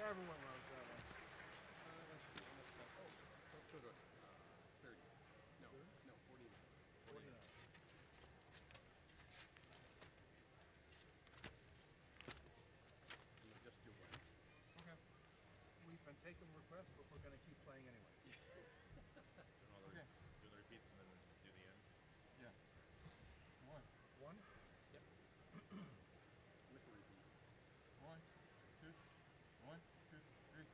Everyone loves that one. Let's go to 30. No, 49. 49. Just do one. Okay. We've been taking requests, but we're going to keep playing anyway. Okay. Do the repeats and then do the end. Yeah. One. One? Yep. With the repeat. One, two, one, two, three.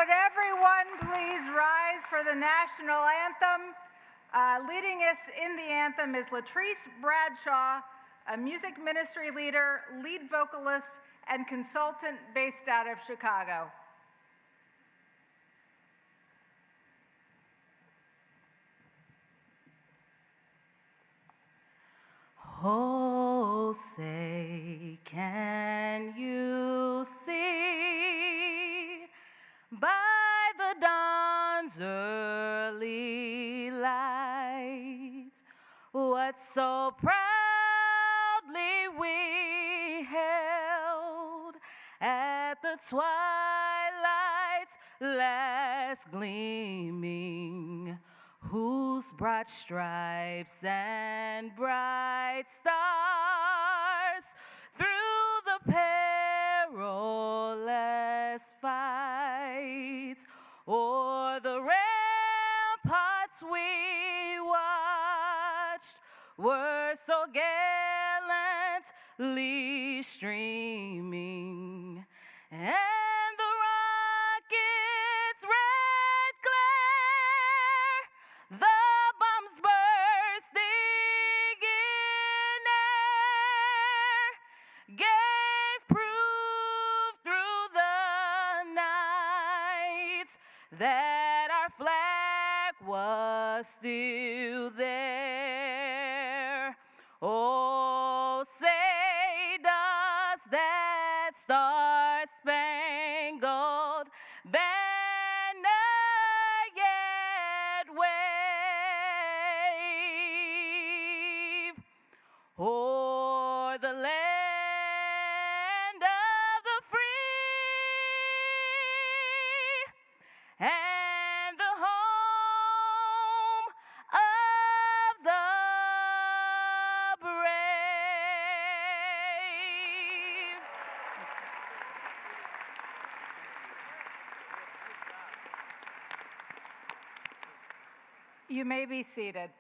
would everyone please rise for the national anthem? Leading us in the anthem is Latrice Bradshaw, a music ministry leader, lead vocalist, and consultant based out of Chicago. Oh, say, can you see by the dawn's early light what so proudly we held at the twilight's last gleaming, whose broad stripes and bright stars through the perilous fight o'er the ramparts we watched were so gallantly streaming, and the rocket's red glare, the bombs bursting in air, gave proof through the night that our flag was still there. Oh, say does that star-spangled banner yet wave o'er the land of the free and the home of the brave? You may be seated.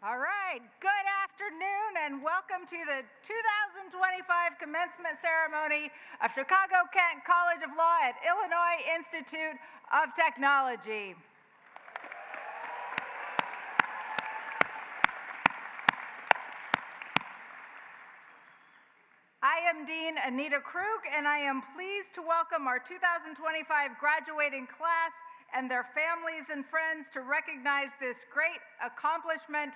All right, good afternoon and welcome to the 2025 commencement ceremony of Chicago Kent College of Law at Illinois Institute of Technology. I am Dean Anita Krug, and I am pleased to welcome our 2025 graduating class and their families and friends to recognize this great accomplishment.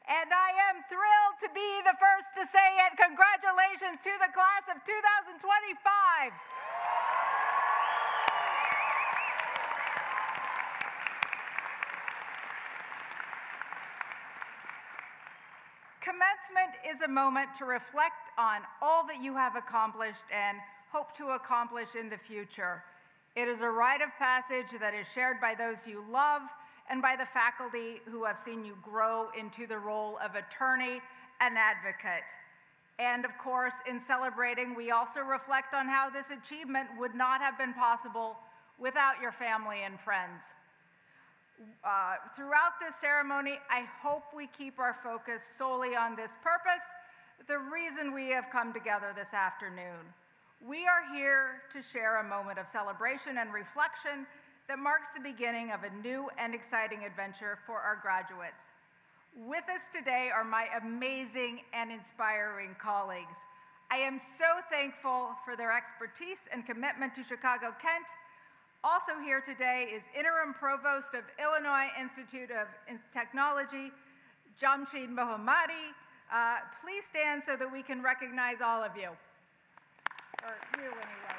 And I am thrilled to be the first to say it. Congratulations to the class of 2025. Commencement is a moment to reflect on all that you have accomplished and hope to accomplish in the future. It is a rite of passage that is shared by those you love and by the faculty who have seen you grow into the role of attorney and advocate. And of course, in celebrating, we also reflect on how this achievement would not have been possible without your family and friends. Throughout this ceremony, I hope we keep our focus solely on this purpose, the reason we have come together this afternoon. We are here to share a moment of celebration and reflection that marks the beginning of a new and exciting adventure for our graduates. With us today are my amazing and inspiring colleagues. I am so thankful for their expertise and commitment to Chicago Kent. Also here today is Interim Provost of Illinois Institute of Technology, Jamshid Mohammadi. Please stand so that we can recognize all of you. Or you anyway.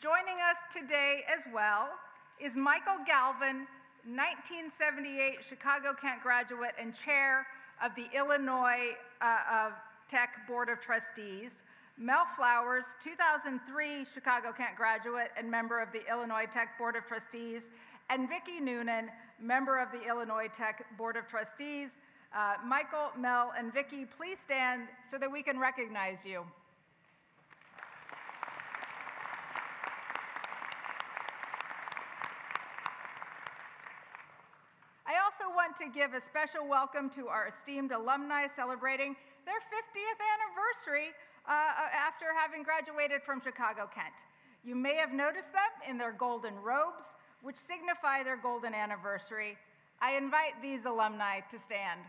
Joining us today as well is Michael Galvin, 1978 Chicago Kent graduate and chair of the Illinois Tech Board of Trustees. Mel Flowers, 2003 Chicago Kent graduate and member of the Illinois Tech Board of Trustees, and Vicki Noonan, member of the Illinois Tech Board of Trustees. Michael, Mel, and Vicki, please stand so that we can recognize you. I also want want to give a special welcome to our esteemed alumni celebrating their 50th anniversary after having graduated from Chicago Kent. You may have noticed them in their golden robes, which signify their golden anniversary. I invite these alumni to stand.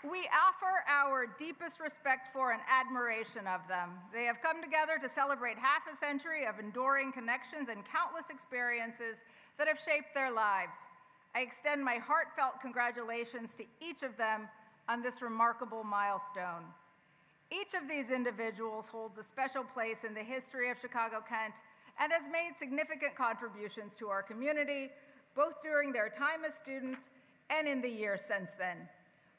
We offer our deepest respect for and admiration of them. They have come together to celebrate half a century of enduring connections and countless experiences that have shaped their lives. I extend my heartfelt congratulations to each of them on this remarkable milestone. Each of these individuals holds a special place in the history of Chicago Kent and has made significant contributions to our community, both during their time as students and in the years since then.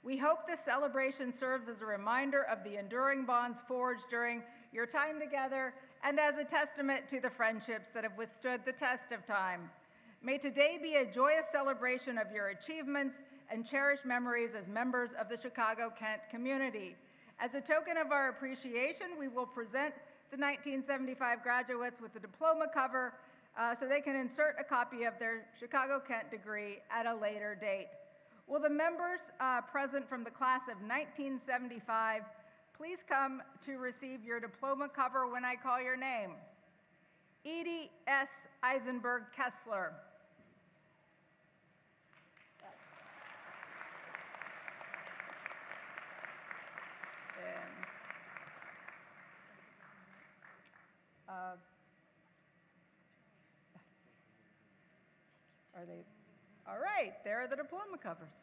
We hope this celebration serves as a reminder of the enduring bonds forged during your time together and as a testament to the friendships that have withstood the test of time. May today be a joyous celebration of your achievements and cherished memories as members of the Chicago Kent community. As a token of our appreciation, we will present the 1975 graduates with the diploma cover so they can insert a copy of their Chicago Kent degree at a later date. Will the members present from the class of 1975 please come to receive your diploma cover when I call your name? Edie S. Eisenberg Kessler. Are they? All right, there are the diploma covers.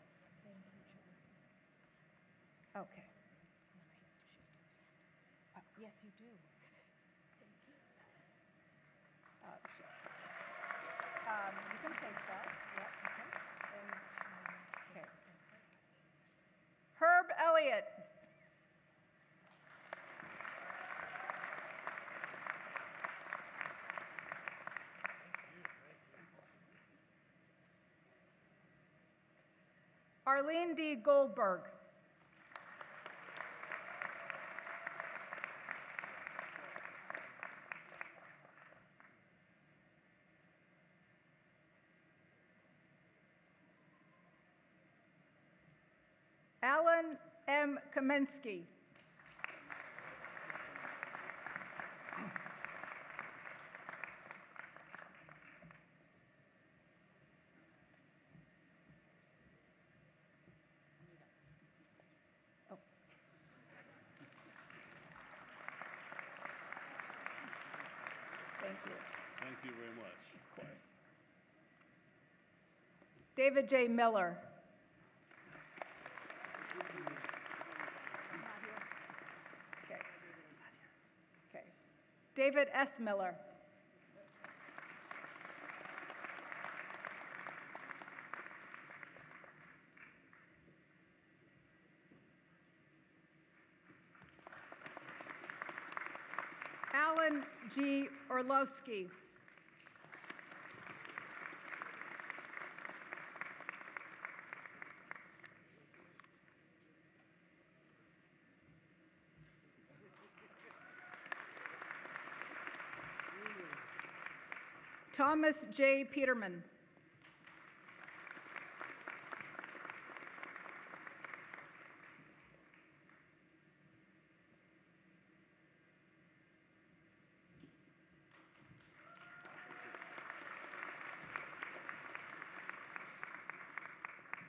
Okay. Yes, you do. You can take that. Yep, okay. Herb Elliott. Arlene D. Goldberg. Alan M. Kaminsky. Thank you. Thank you very much. Of course. David J. Miller. Okay. Okay. David S. Miller. Alan G. Orlowski. Thomas J. Peterman.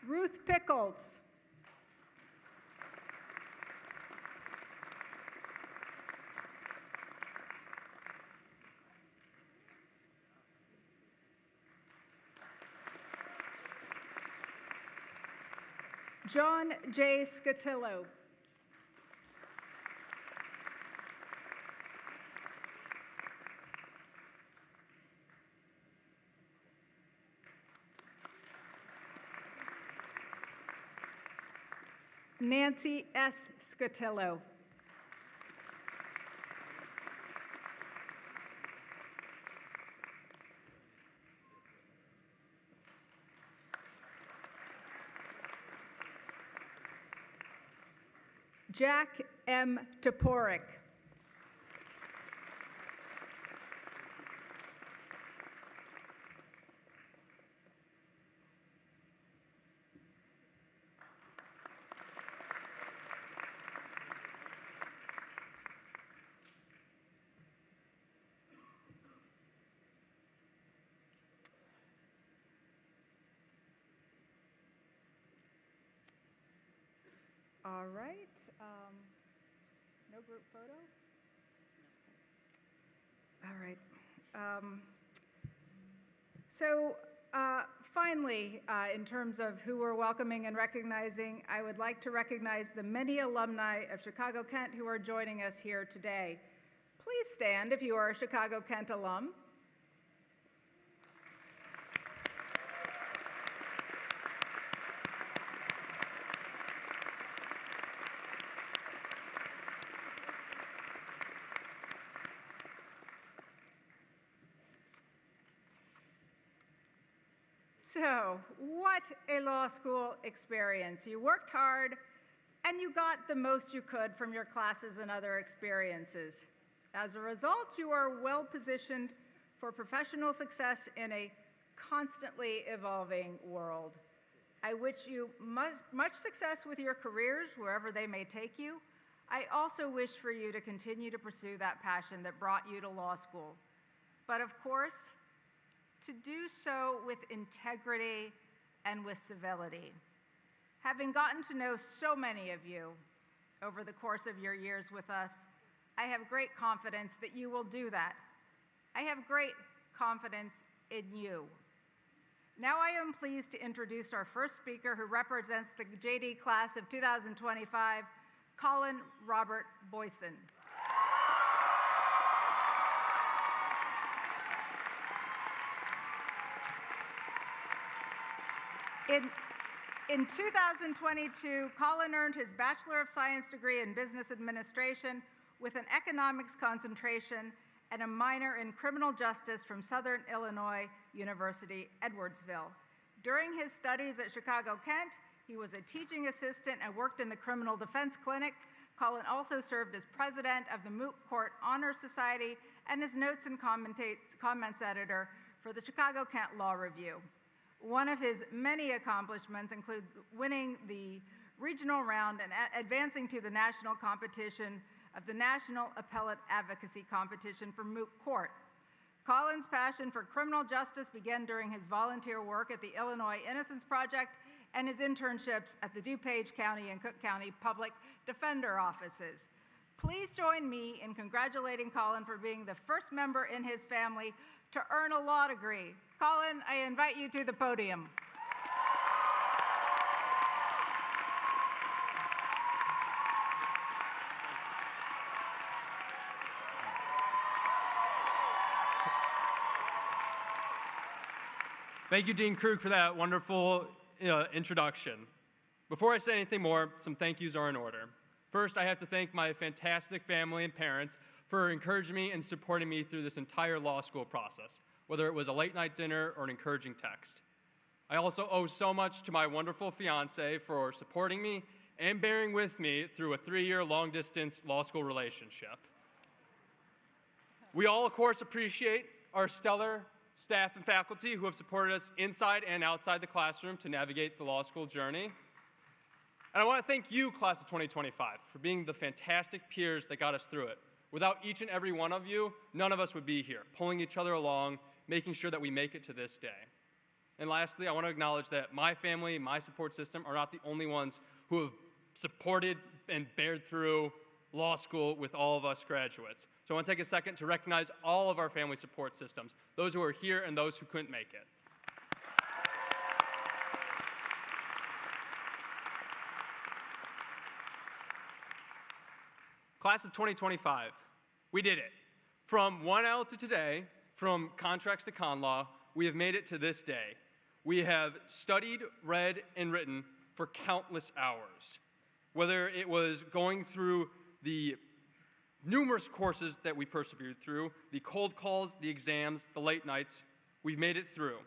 Ruth Pickles. John J. Scotillo. Nancy S. Scotillo. Jack M. Toporek. All right. No group photo? All right. Finally, in terms of who we're welcoming and recognizing, I would like to recognize the many alumni of Chicago-Kent who are joining us here today. Please stand if you are a Chicago-Kent alum. So, what a law school experience. You worked hard and you got the most you could from your classes and other experiences. As a result, you are well positioned for professional success in a constantly evolving world. I wish you much success with your careers, wherever they may take you. I also wish for you to continue to pursue that passion that brought you to law school. But of course, to do so with integrity and with civility. Having gotten to know so many of you over the course of your years with us, I have great confidence that you will do that. I have great confidence in you. Now I am pleased to introduce our first speaker who represents the JD class of 2025, Colin Robert Boyson. In 2022, Colin earned his Bachelor of Science degree in Business Administration with an economics concentration and a minor in criminal justice from Southern Illinois University, Edwardsville. During his studies at Chicago-Kent, he was a teaching assistant and worked in the Criminal Defense Clinic. Colin also served as president of the Moot Court Honor Society and as notes and comments editor for the Chicago-Kent Law Review. One of his many accomplishments includes winning the regional round and advancing to the national competition of the National Appellate Advocacy Competition for Moot Court. Colin's passion for criminal justice began during his volunteer work at the Illinois Innocence Project and his internships at the DuPage County and Cook County Public Defender offices. Please join me in congratulating Colin for being the first member in his family to earn a law degree. Colin, I invite you to the podium. Thank you, Dean Krug, for that wonderful introduction. Before I say anything more, some thank yous are in order. First, I have to thank my fantastic family and parents for encouraging me and supporting me through this entire law school process, whether it was a late-night dinner or an encouraging text. I also owe so much to my wonderful fiance for supporting me and bearing with me through a 3-year long-distance law school relationship. We all, of course, appreciate our stellar staff and faculty who have supported us inside and outside the classroom to navigate the law school journey. And I want to thank you, class of 2025, for being the fantastic peers that got us through it. Without each and every one of you, none of us would be here, pulling each other along, making sure that we make it to this day. And lastly, I want to acknowledge that my family, my support system, are not the only ones who have supported and bared through law school with all of us graduates. So I want to take a second to recognize all of our family support systems, those who are here and those who couldn't make it. Class of 2025, we did it. From 1L to today, from contracts to con law, we have made it to this day. We have studied, read, and written for countless hours. Whether it was going through the numerous courses that we persevered through, the cold calls, the exams, the late nights, we've made it through.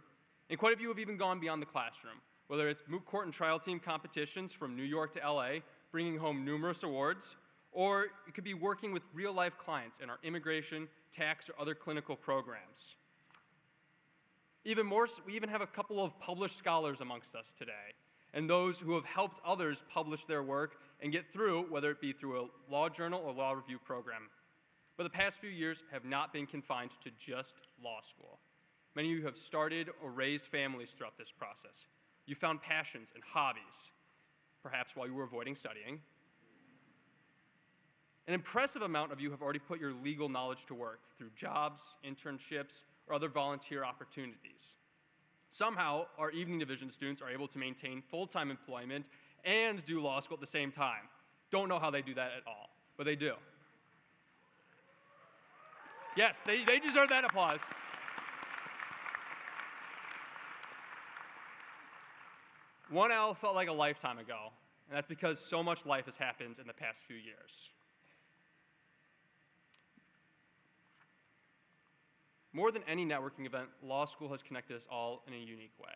And quite a few have even gone beyond the classroom, whether it's moot court and trial team competitions from New York to LA, bringing home numerous awards, or it could be working with real-life clients in our immigration, tax, or other clinical programs. Even more, we even have a couple of published scholars amongst us today, and those who have helped others publish their work and get through, whether it be through a law journal or law review program. But the past few years have not been confined to just law school. Many of you have started or raised families throughout this process. You found passions and hobbies, perhaps while you were avoiding studying. An impressive amount of you have already put your legal knowledge to work through jobs, internships, or other volunteer opportunities. Somehow, our evening division students are able to maintain full-time employment and do law school at the same time. Don't know how they do that at all, but they do. Yes, they deserve that applause. One hour felt like a lifetime ago, and that's because so much life has happened in the past few years. More than any networking event, law school has connected us all in a unique way.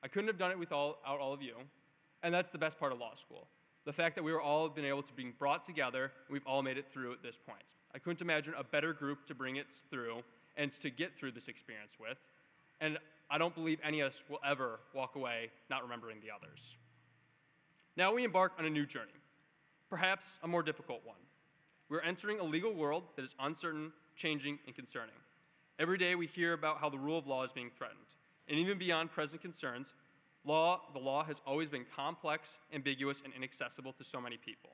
I couldn't have done it without all of you, and that's the best part of law school. The fact that we were all been able to be brought together, and we've all made it through at this point. I couldn't imagine a better group to bring it through and to get through this experience with, and I don't believe any of us will ever walk away not remembering the others. Now we embark on a new journey, perhaps a more difficult one. We're entering a legal world that is uncertain, changing, and concerning. Every day we hear about how the rule of law is being threatened, and even beyond present concerns, the law has always been complex, ambiguous, and inaccessible to so many people.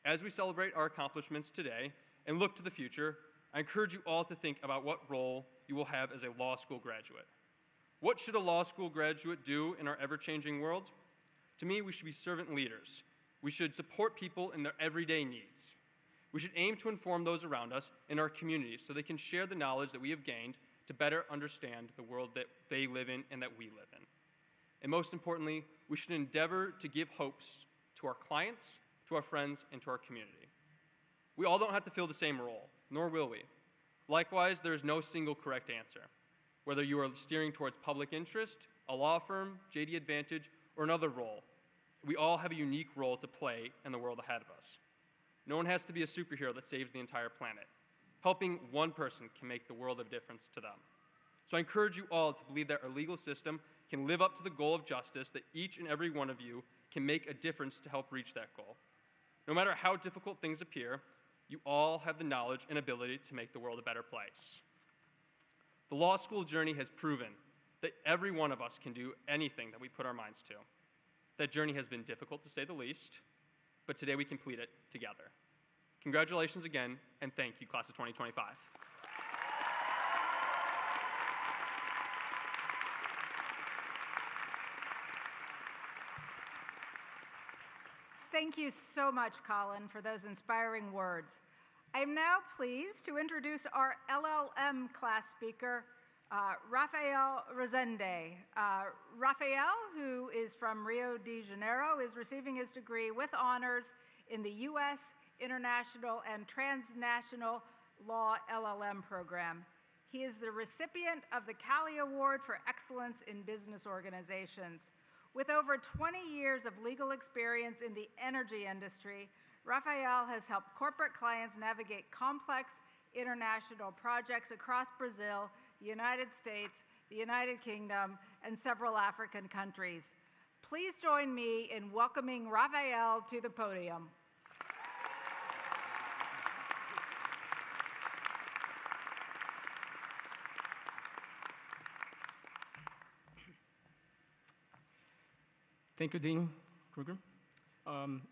As we celebrate our accomplishments today and look to the future, I encourage you all to think about what role you will have as a law school graduate. What should a law school graduate do in our ever-changing world? To me, we should be servant leaders. We should support people in their everyday needs. We should aim to inform those around us in our communities so they can share the knowledge that we have gained to better understand the world that they live in and that we live in. And most importantly, we should endeavor to give hopes to our clients, to our friends, and to our community. We all don't have to fill the same role, nor will we. Likewise, there is no single correct answer. Whether you are steering towards public interest, a law firm, JD Advantage, or another role, we all have a unique role to play in the world ahead of us. No one has to be a superhero that saves the entire planet. Helping one person can make the world of difference to them. So I encourage you all to believe that our legal system can live up to the goal of justice, that each and every one of you can make a difference to help reach that goal. No matter how difficult things appear, you all have the knowledge and ability to make the world a better place. The law school journey has proven that every one of us can do anything that we put our minds to. That journey has been difficult, to say the least, but today we complete it together. Congratulations again, and thank you, class of 2025. Thank you so much, Colin, for those inspiring words. I am now pleased to introduce our LLM class speaker, Rafael Rezende. Rafael, who is from Rio de Janeiro, is receiving his degree with honors in the U.S. International and Transnational Law LLM program. He is the recipient of the Cali Award for Excellence in Business Organizations. With over 20 years of legal experience in the energy industry, Rafael has helped corporate clients navigate complex international projects across Brazil, the United States, the United Kingdom, and several African countries. Please join me in welcoming Rafael to the podium. Thank you, Dean Kruger.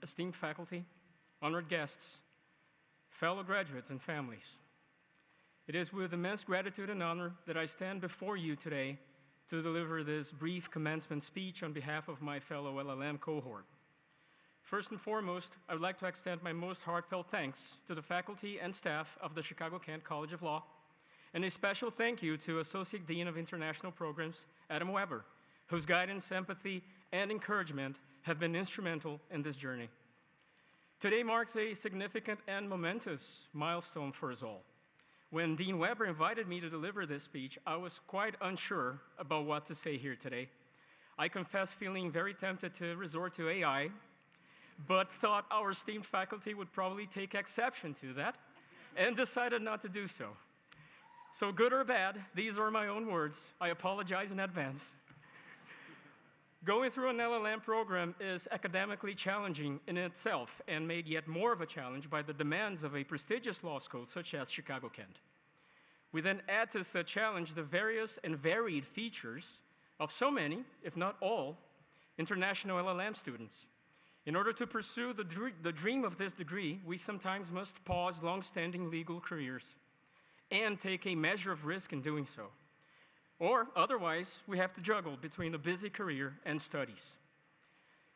Esteemed faculty, honored guests, fellow graduates and families. It is with immense gratitude and honor that I stand before you today to deliver this brief commencement speech on behalf of my fellow LLM cohort. First and foremost, I would like to extend my most heartfelt thanks to the faculty and staff of the Chicago-Kent College of Law, and a special thank you to Associate Dean of International Programs, Adam Weber, whose guidance, empathy, and encouragement have been instrumental in this journey. Today marks a significant and momentous milestone for us all. When Dean Weber invited me to deliver this speech, I was quite unsure about what to say here today. I confess feeling very tempted to resort to AI, but thought our esteemed faculty would probably take exception to that and decided not to do so. So good or bad, these are my own words. I apologize in advance. Going through an LLM program is academically challenging in itself and made yet more of a challenge by the demands of a prestigious law school such as Chicago-Kent. We then add to the challenge the various and varied features of so many, if not all, international LLM students. In order to pursue the dream of this degree, we sometimes must pause long-standing legal careers and take a measure of risk in doing so. Or otherwise, we have to juggle between a busy career and studies.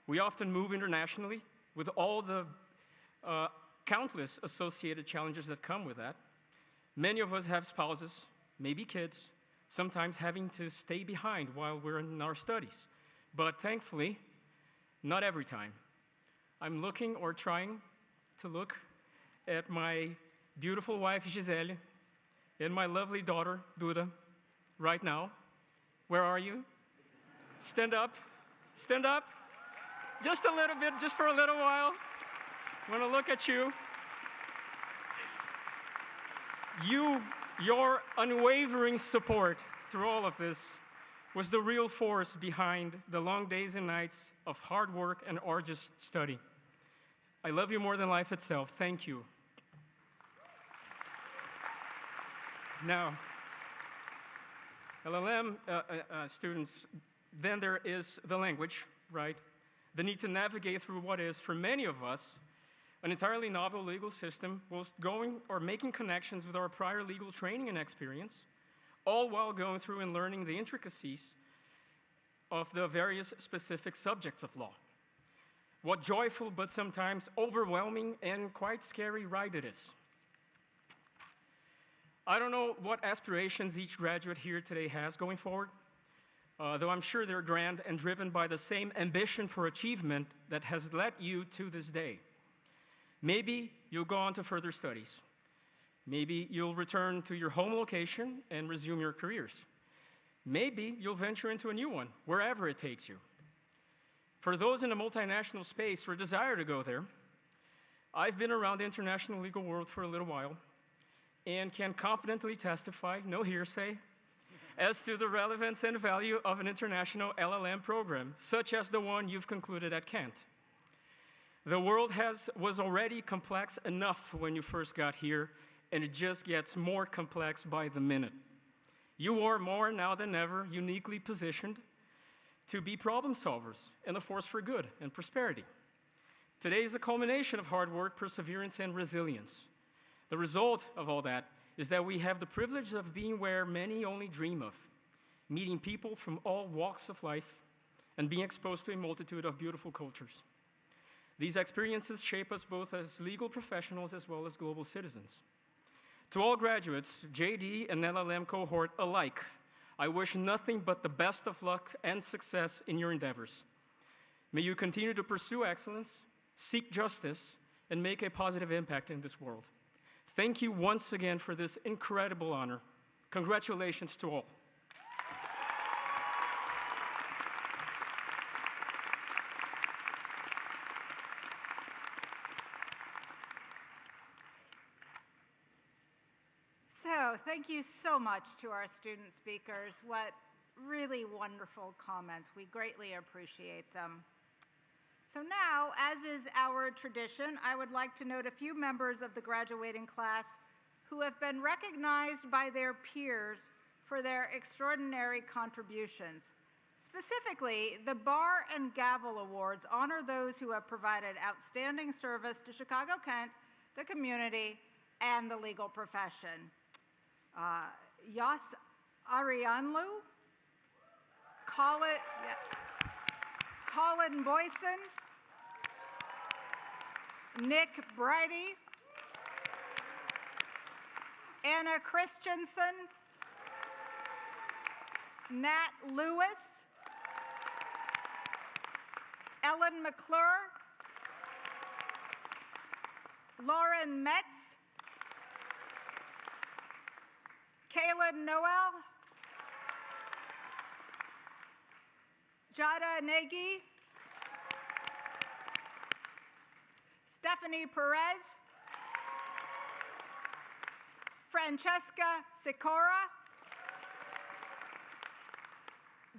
We often move internationally with all the countless associated challenges that come with that. Many of us have spouses, maybe kids, sometimes having to stay behind while we're in our studies. But thankfully, not every time. I'm looking or trying to look at my beautiful wife, Gisele, and my lovely daughter, Duda, right now. Where are you? Stand up. Stand up. Just a little bit, just for a little while. I want to look at you. Your unwavering support through all of this was the real force behind the long days and nights of hard work and arduous study. I love you more than life itself. Thank you. Now, LLM students, then there is the language, right? The need to navigate through what is, for many of us, an entirely novel legal system whilst going or making connections with our prior legal training and experience, all while going through and learning the intricacies of the various specific subjects of law. What joyful but sometimes overwhelming and quite scary ride it is. I don't know what aspirations each graduate here today has going forward, though I'm sure they're grand and driven by the same ambition for achievement that has led you to this day. Maybe you'll go on to further studies. Maybe you'll return to your home location and resume your careers. Maybe you'll venture into a new one, wherever it takes you. For those in a multinational space or desire to go there, I've been around the international legal world for a little while and can confidently testify, no hearsay, as to the relevance and value of an international LLM program, such as the one you've concluded at Kent. The world was already complex enough when you first got here, and it just gets more complex by the minute. You are more now than ever uniquely positioned to be problem solvers and a force for good and prosperity. Today is a culmination of hard work, perseverance, and resilience. The result of all that is that we have the privilege of being where many only dream of, meeting people from all walks of life and being exposed to a multitude of beautiful cultures. These experiences shape us both as legal professionals as well as global citizens. To all graduates, JD and LLM cohort alike, I wish nothing but the best of luck and success in your endeavors. May you continue to pursue excellence, seek justice, and make a positive impact in this world. Thank you once again for this incredible honor. Congratulations to all. So, thank you so much to our student speakers. What really wonderful comments. We greatly appreciate them. So now, as is our tradition, I would like to note a few members of the graduating class who have been recognized by their peers for their extraordinary contributions. Specifically, the Bar and Gavel Awards honor those who have provided outstanding service to Chicago-Kent, the community, and the legal profession. Yas Arianlu, Colin Boyson, Nick Bridey, Anna Christensen, Nat Lewis, Ellen McClure, Lauren Metz, Kaylin Noel, Jada Nagy, Stephanie Perez, Francesca Sikora,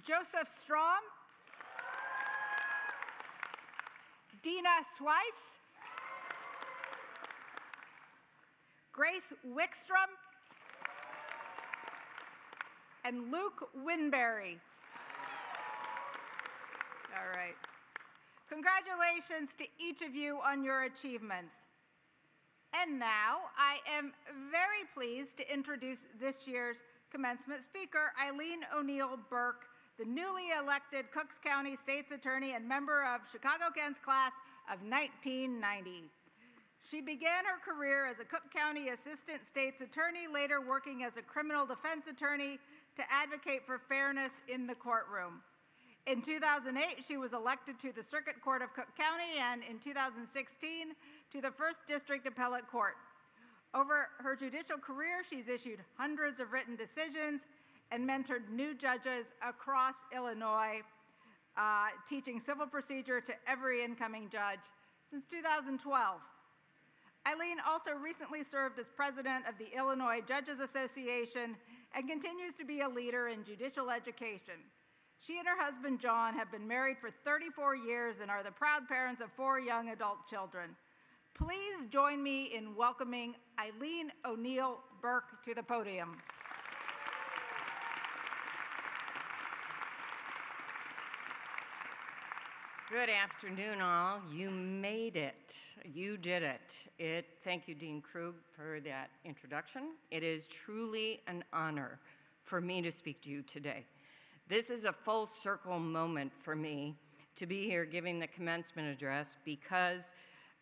Joseph Strom, Dina Swice, Grace Wickstrom, and Luke Winberry. All right. Congratulations to each of you on your achievements. And now I am very pleased to introduce this year's commencement speaker, Eileen O'Neill Burke, the newly elected Cooks County State's Attorney and member of Chicago-Kent's class of 1990. She began her career as a Cook County Assistant State's Attorney, later working as a criminal defense attorney to advocate for fairness in the courtroom. In 2008, she was elected to the Circuit Court of Cook County, and in 2016, to the First District Appellate Court. Over her judicial career, she's issued hundreds of written decisions and mentored new judges across Illinois, teaching civil procedure to every incoming judge since 2012. Eileen also recently served as president of the Illinois Judges Association and continues to be a leader in judicial education. She and her husband, John, have been married for 34 years and are the proud parents of 4 young adult children. Please join me in welcoming Eileen O'Neill Burke to the podium. Good afternoon, all. You made it. You did it. Thank you, Dean Krug, for that introduction. It is truly an honor for me to speak to you today. This is a full circle moment for me to be here giving the commencement address because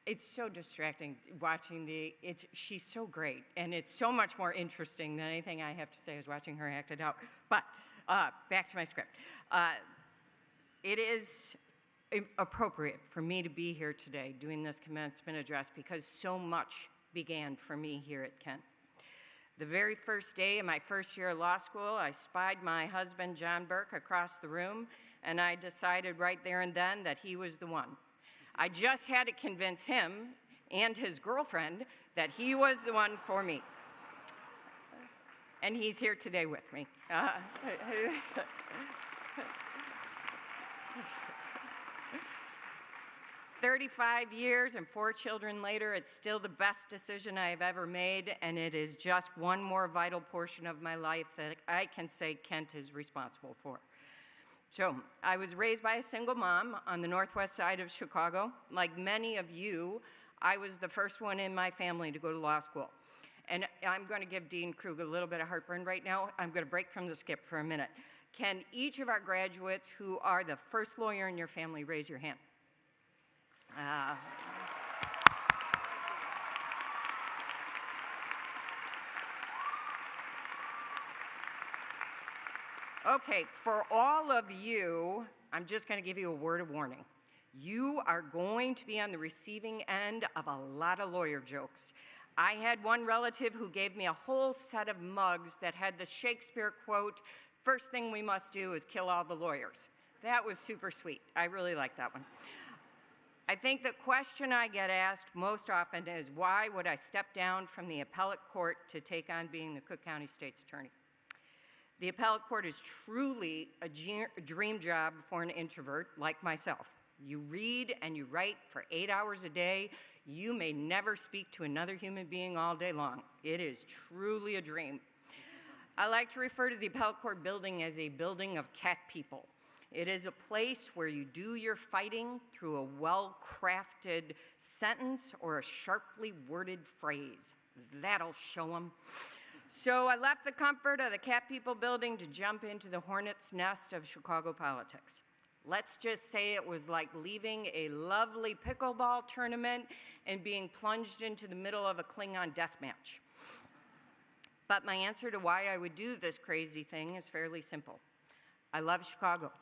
it's so distracting watching she's so great, and it's so much more interesting than anything I have to say is watching her act it out. But back to my script. It is appropriate for me to be here today doing this commencement address because so much began for me here at Kent. The very first day of my first year of law school, I spied my husband, John Burke, across the room, and I decided right there and then that he was the one. I just had to convince him and his girlfriend that he was the one for me. And he's here today with me. 35 years and 4 children later, it's still the best decision I have ever made, and it is just one more vital portion of my life that I can say Kent is responsible for. So, I was raised by a single mom on the northwest side of Chicago. Like many of you, I was the first one in my family to go to law school. And I'm going to give Dean Krug a little bit of heartburn right now. I'm going to break from the script for a minute. Can each of our graduates who are the first lawyer in your family raise your hand? Okay, for all of you, I'm just going to give you a word of warning. You are going to be on the receiving end of a lot of lawyer jokes. I had one relative who gave me a whole set of mugs that had the Shakespeare quote, "First thing we must do is kill all the lawyers." That was super sweet. I really like that one. I think the question I get asked most often is, why would I step down from the appellate court to take on being the Cook County State's Attorney? The appellate court is truly a dream job for an introvert like myself. You read and you write for 8 hours a day. You may never speak to another human being all day long. It is truly a dream. I like to refer to the appellate court building as a building of cat people. It is a place where you do your fighting through a well-crafted sentence or a sharply worded phrase. That'll show them. So I left the comfort of the Cat People building to jump into the hornet's nest of Chicago politics. Let's just say it was like leaving a lovely pickleball tournament and being plunged into the middle of a Klingon death match. But my answer to why I would do this crazy thing is fairly simple. I love Chicago.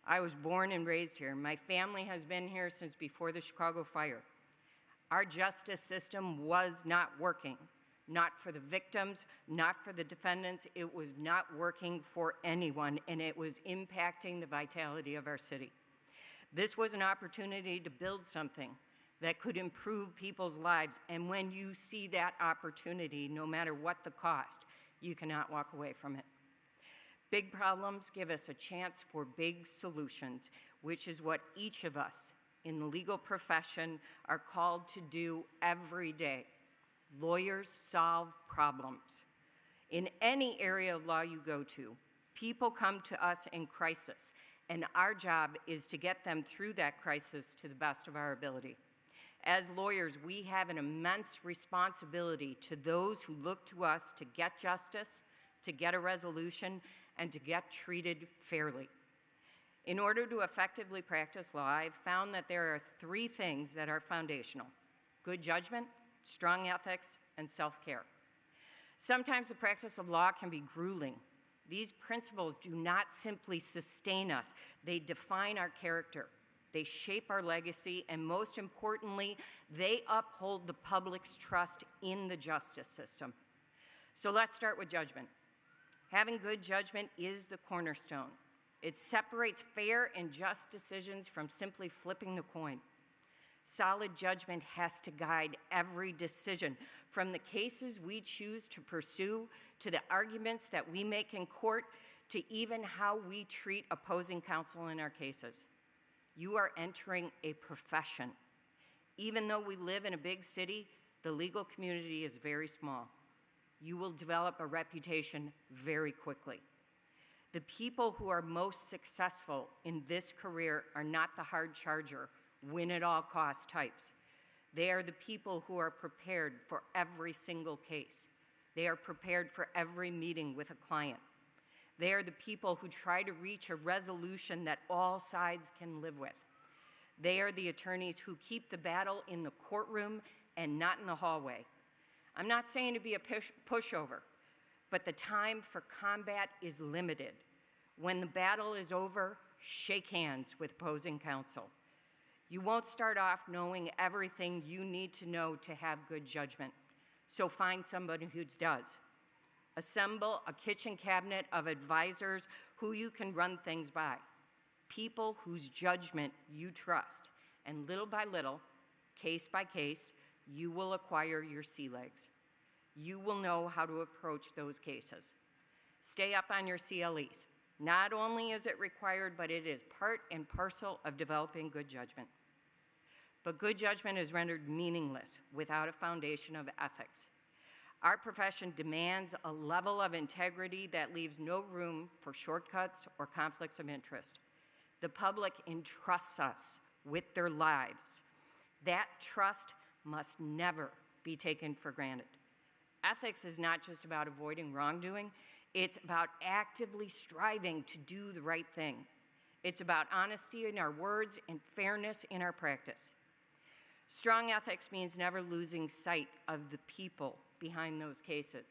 I was born and raised here. My family has been here since before the Chicago fire. Our justice system was not working. Not for the victims, not for the defendants. It was not working for anyone, and it was impacting the vitality of our city. This was an opportunity to build something that could improve people's lives. And when you see that opportunity, no matter what the cost, you cannot walk away from it. Big problems give us a chance for big solutions, which is what each of us in the legal profession are called to do every day. Lawyers solve problems. In any area of law you go to, people come to us in crisis, and our job is to get them through that crisis to the best of our ability. As lawyers, we have an immense responsibility to those who look to us to get justice, to get a resolution, and to get treated fairly. In order to effectively practice law, I've found that there are 3 things that are foundational: good judgment, strong ethics, and self-care. Sometimes the practice of law can be grueling. These principles do not simply sustain us, they define our character, they shape our legacy, and most importantly, they uphold the public's trust in the justice system. So let's start with judgment. Having good judgment is the cornerstone. It separates fair and just decisions from simply flipping the coin. Solid judgment has to guide every decision, from the cases we choose to pursue, to the arguments that we make in court, to even how we treat opposing counsel in our cases. You are entering a profession. Even though we live in a big city, the legal community is very small. You will develop a reputation very quickly. The people who are most successful in this career are not the hard charger, win-at-all-cost types. They are the people who are prepared for every single case. They are prepared for every meeting with a client. They are the people who try to reach a resolution that all sides can live with. They are the attorneys who keep the battle in the courtroom and not in the hallway. I'm not saying to be a pushover, but the time for combat is limited. When the battle is over, shake hands with opposing counsel. You won't start off knowing everything you need to know to have good judgment, so find somebody who does. Assemble a kitchen cabinet of advisors who you can run things by, people whose judgment you trust, and little by little, case by case, you will acquire your sea legs. You will know how to approach those cases. Stay up on your CLEs. Not only is it required, but it is part and parcel of developing good judgment. But good judgment is rendered meaningless without a foundation of ethics. Our profession demands a level of integrity that leaves no room for shortcuts or conflicts of interest. The public entrusts us with their lives. That trust must never be taken for granted. Ethics is not just about avoiding wrongdoing, it's about actively striving to do the right thing. It's about honesty in our words and fairness in our practice. Strong ethics means never losing sight of the people behind those cases.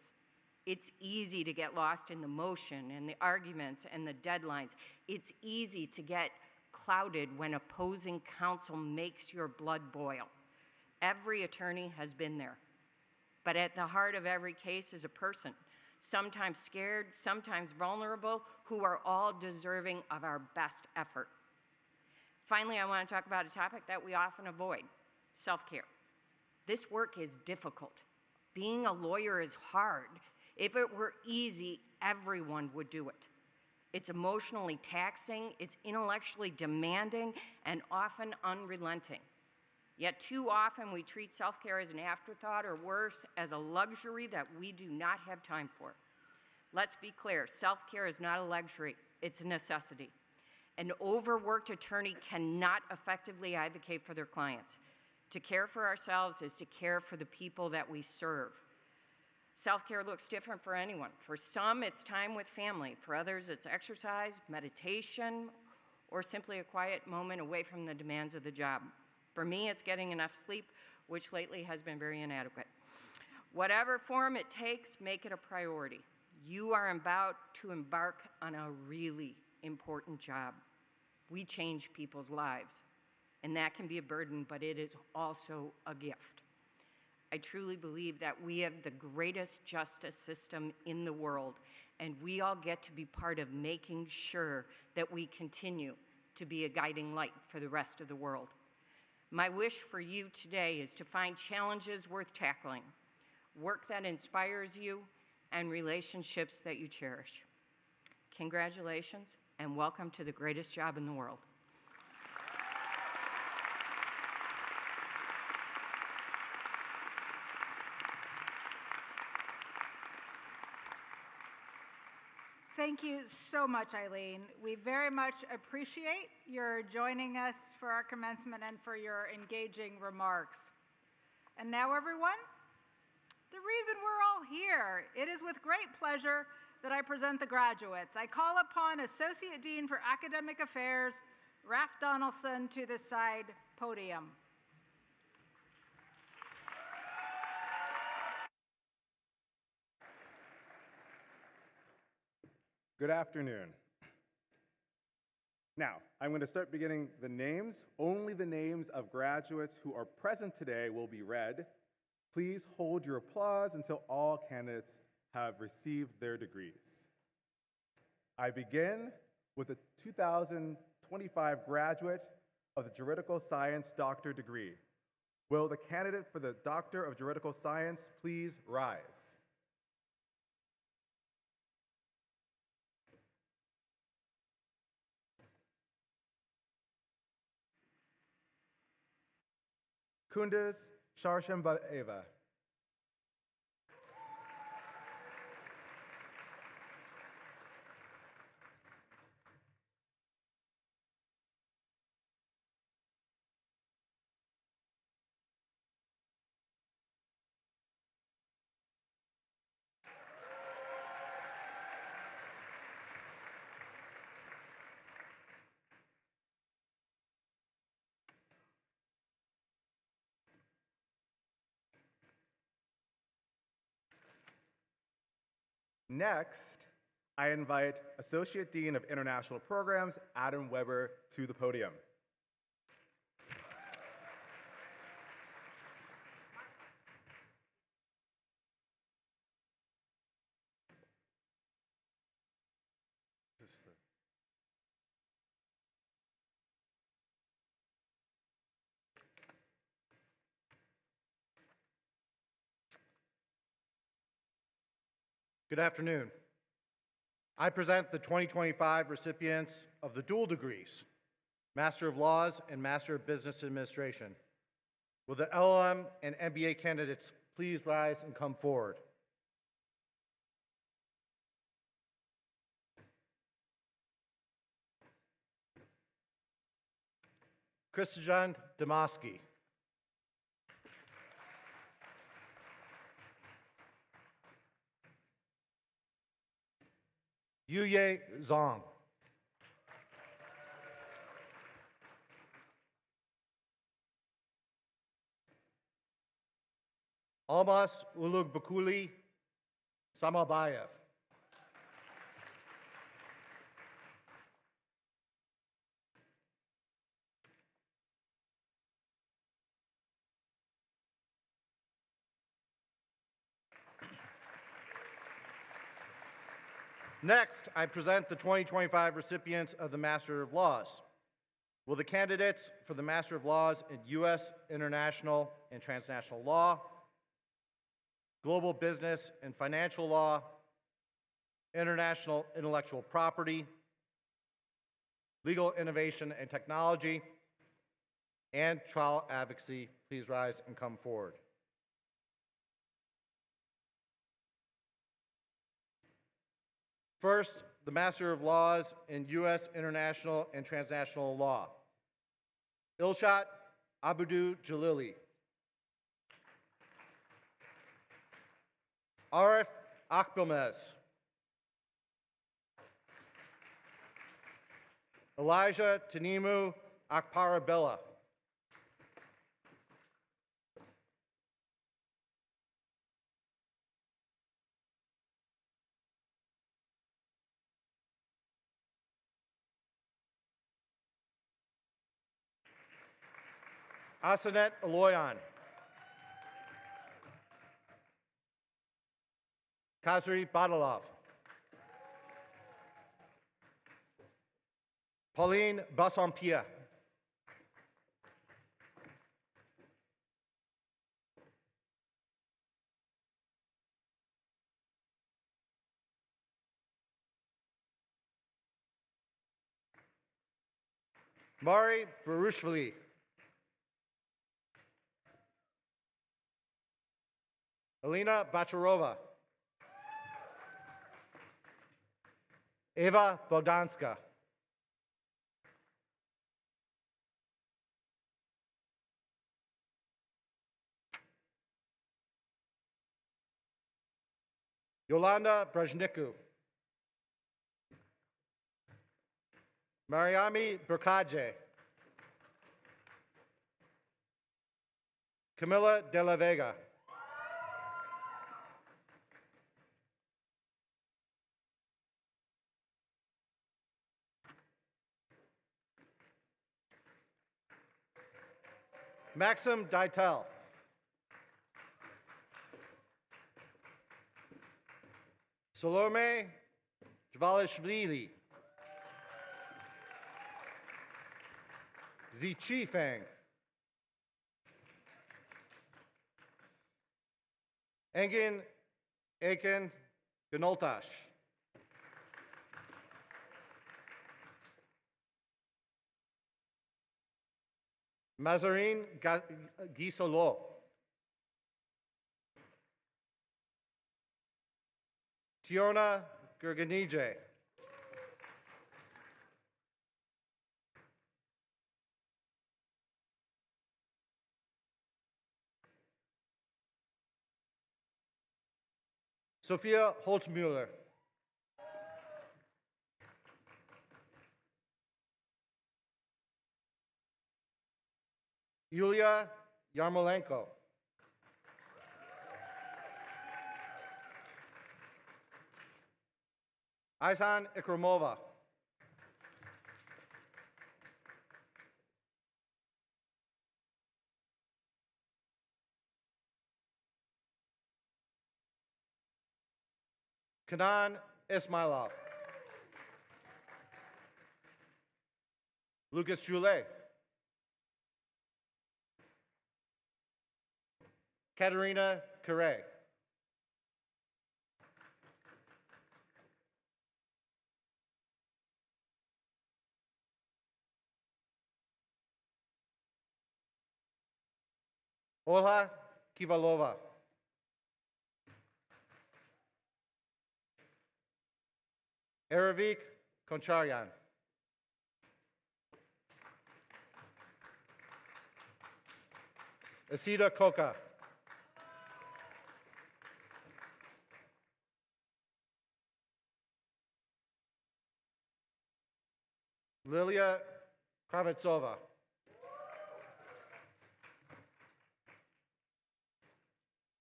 It's easy to get lost in the motion and the arguments and the deadlines. It's easy to get clouded when opposing counsel makes your blood boil. Every attorney has been there. But at the heart of every case is a person, sometimes scared, sometimes vulnerable, who are all deserving of our best effort. Finally, I want to talk about a topic that we often avoid: self-care. This work is difficult. Being a lawyer is hard. If it were easy, everyone would do it. It's emotionally taxing, it's intellectually demanding, and often unrelenting. Yet too often we treat self-care as an afterthought, or worse, as a luxury that we do not have time for. Let's be clear, self-care is not a luxury, it's a necessity. An overworked attorney cannot effectively advocate for their clients. To care for ourselves is to care for the people that we serve. Self-care looks different for anyone. For some, it's time with family. For others, it's exercise, meditation, or simply a quiet moment away from the demands of the job. For me, it's getting enough sleep, which lately has been very inadequate. Whatever form it takes, make it a priority. You are about to embark on a really important job. We change people's lives, and that can be a burden, but it is also a gift. I truly believe that we have the greatest justice system in the world, and we all get to be part of making sure that we continue to be a guiding light for the rest of the world. My wish for you today is to find challenges worth tackling, work that inspires you, and relationships that you cherish. Congratulations, and welcome to the greatest job in the world. Thank you so much, Eileen. We very much appreciate your joining us for our commencement and for your engaging remarks. And now, everyone, the reason we're all here, it is with great pleasure that I present the graduates. I call upon Associate Dean for Academic Affairs, Raf Donaldson, to the side podium. Good afternoon. Now, I'm going to start beginning the names. Only the names of graduates who are present today will be read. Please hold your applause until all candidates have received their degrees. I begin with a 2025 graduate of the Juridical Science Doctor degree. Will the candidate for the Doctor of Juridical Science please rise? Kunduz Sharshambaeva. Next, I invite Associate Dean of International Programs, Adam Weber, to the podium. Good afternoon. I present the 2025 recipients of the dual degrees, Master of Laws and Master of Business Administration. Will the LLM and MBA candidates please rise and come forward? Christian Damaski. Yuye Zhang. Almas Ulugbakuli Samabayev. Next, I present the 2025 recipients of the Master of Laws. Will the candidates for the Master of Laws in U.S., International, and Transnational Law, Global Business and Financial Law, International Intellectual Property, Legal Innovation and Technology, and Trial Advocacy please rise and come forward? First, the Master of Laws in U.S., International, and Transnational Law. Ilshat Abudu Jalili. Arif Akbilmez. Elijah Tanimu Akparabella. Asanet Aloyan. Kazri Badalov. Pauline Bassompierre. Mari Barushvili. Alina Bacharova. Eva Bodanska. Yolanda Brezhniku. Mariami Burkaje. Camila de la Vega. Maxim Deitel. Salome Jvalishvili. Zichi Feng. Engin Akin Ganoltash. Mazarine Gisolo. Tiona Gurganije. Sophia Holtzmuller. Yulia Yarmolenko. Aizhan Ikramova. Kanan Ismailov. Lucas Joulet. Katerina Carre. Olha Kivalova. Eravik Koncharyan. Asida Koka. Lilia Kravitsova.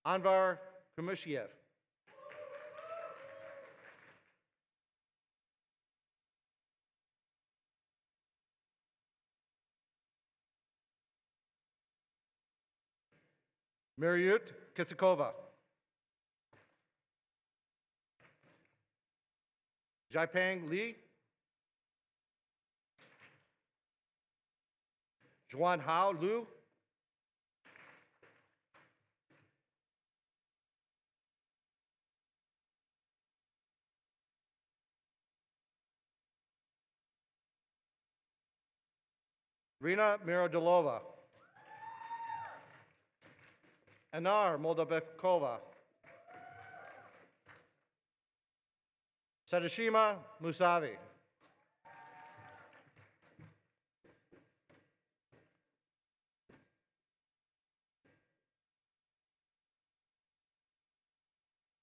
Anvar Kumushiev. Miryut Kisakova. Jaipeng Li. Juan Hao Lu. Rina Mirodilova. Anar Moldavekova. Sadashima Musavi.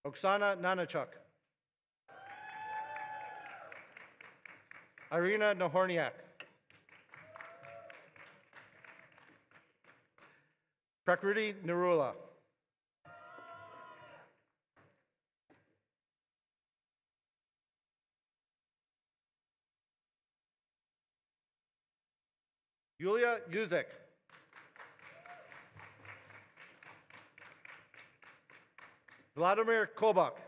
Oksana Nanachuk. Irina Nahorniak. Prakriti Narula. Yulia Yuzek. Vladimir Kobak.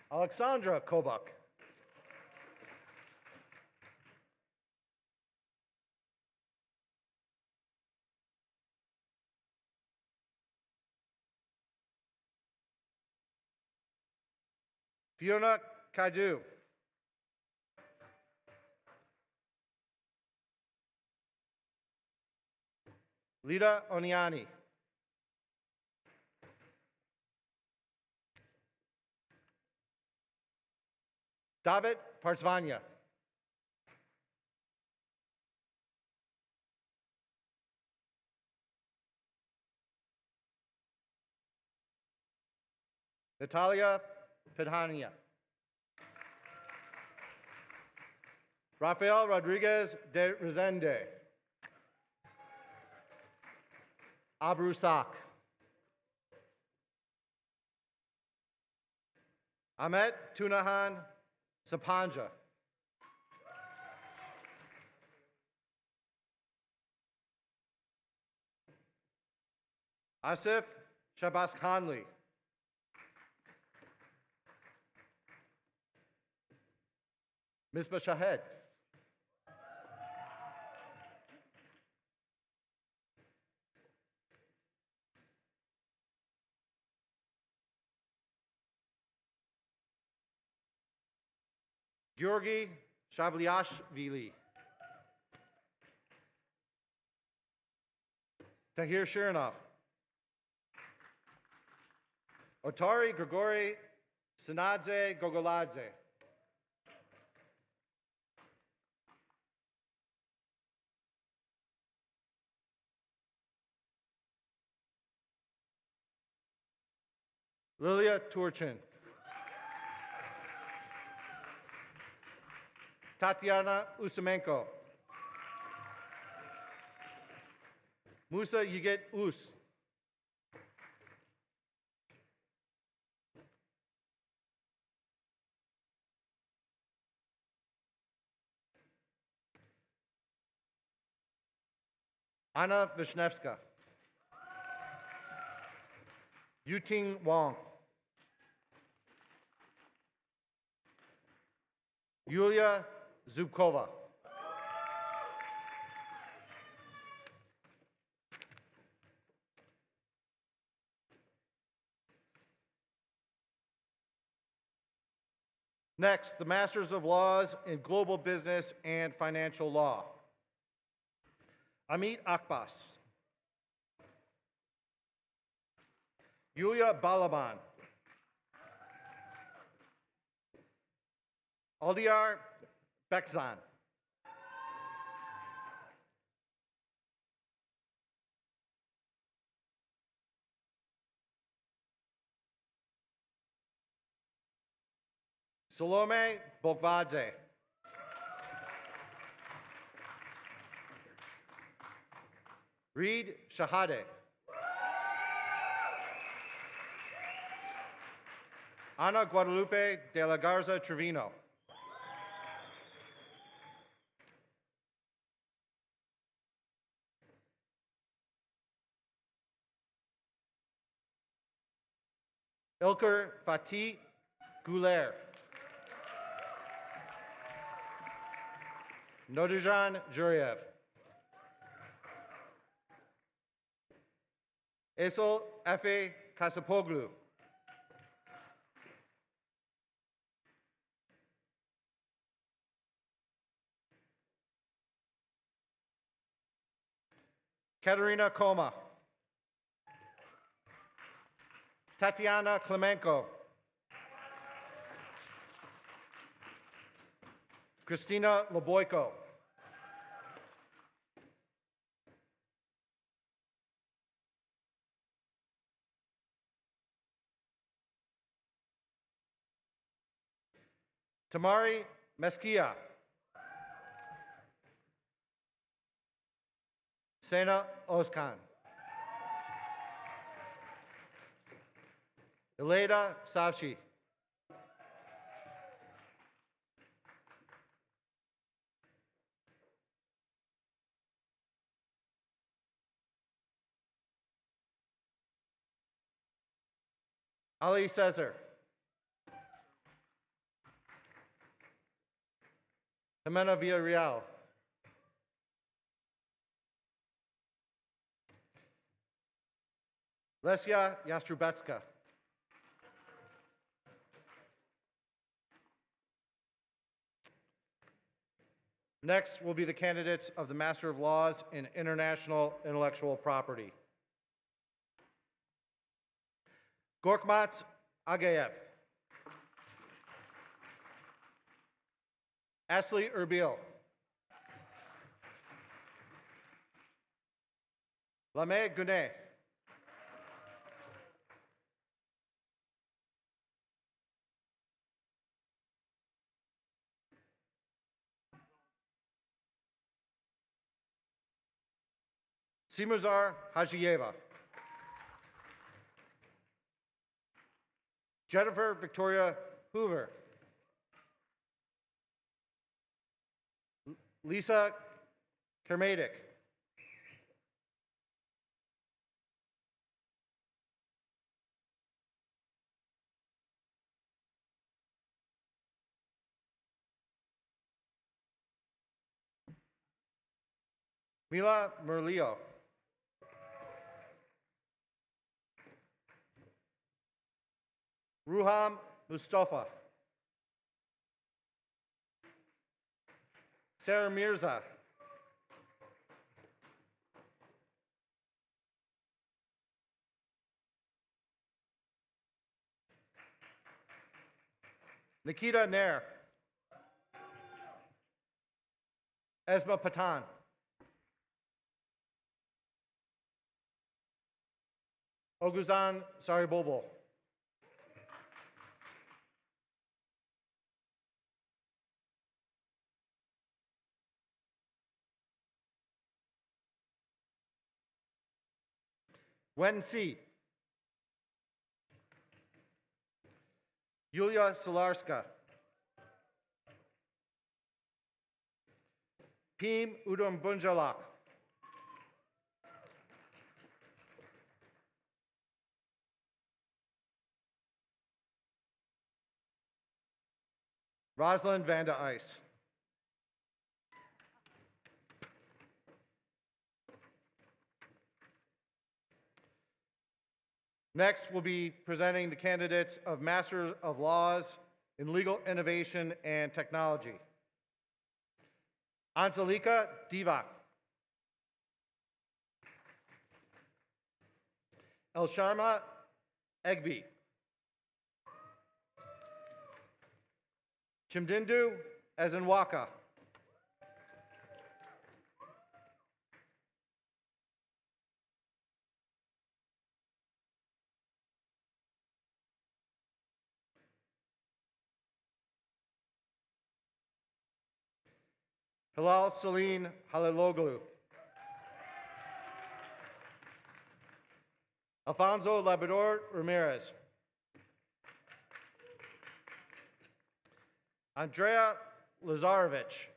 Alexandra Kobak. Fiona Kaidu. Lita Oniani. David Partsvanya. Natalia Pedhania. Rafael Rodriguez de Rezende. Abrusak. Ahmet Tunahan Sapanja. Asif Shabazz Khanli. Misbah Shahed. Georgi Shavliashvili. Tahir Shirinov. Otari Grigori Sinadze Gogoladze. Lilia Turchin. Tatiana Usamenko. Musa Yigit Us. Anna Vishnevska. Yuting Wang. Yulia Zubkova. Next, the Masters of Laws in Global Business and Financial Law. Amit Akbas. Yulia Balaban. Aldiar Bekzan. Salome Bokvadze. Reed Shahade. Ana Guadalupe de la Garza Trevino. Ilker Fatih Guler. Nodijan Juriev. Esol Efe Kasapoglu. Katerina Koma. Tatiana Klemenko. Christina Loboyko. Tamari Meskia. Sena Ozkan. Eleda Savshi. Ali Cesar. Jimena Villarreal. Lesia Yastrubetska. Next will be the candidates of the Master of Laws in International Intellectual Property. Gorkmat Agayev. Asli Erbil. Lame Gune. Simuzar Hajiyeva. Jennifer Victoria Hoover. Lisa Kermadik. Mila Merlio. Ruham Mustafa. Sarah Mirza. Nikita Nair. Esma Patan. Oguzhan Saribobo. Wen Si. Yulia Solarska. Pim Udom Bunjalak. Rosalind Vanda Ice. Next, we'll be presenting the candidates of Masters of Laws in Legal Innovation and Technology. Anselika Divak. Elsharma Egbi. Chimdindu Ezenwaka. Hilal Celine Haliloglu. Alfonso Labrador Ramirez. Andrea Lazarevich.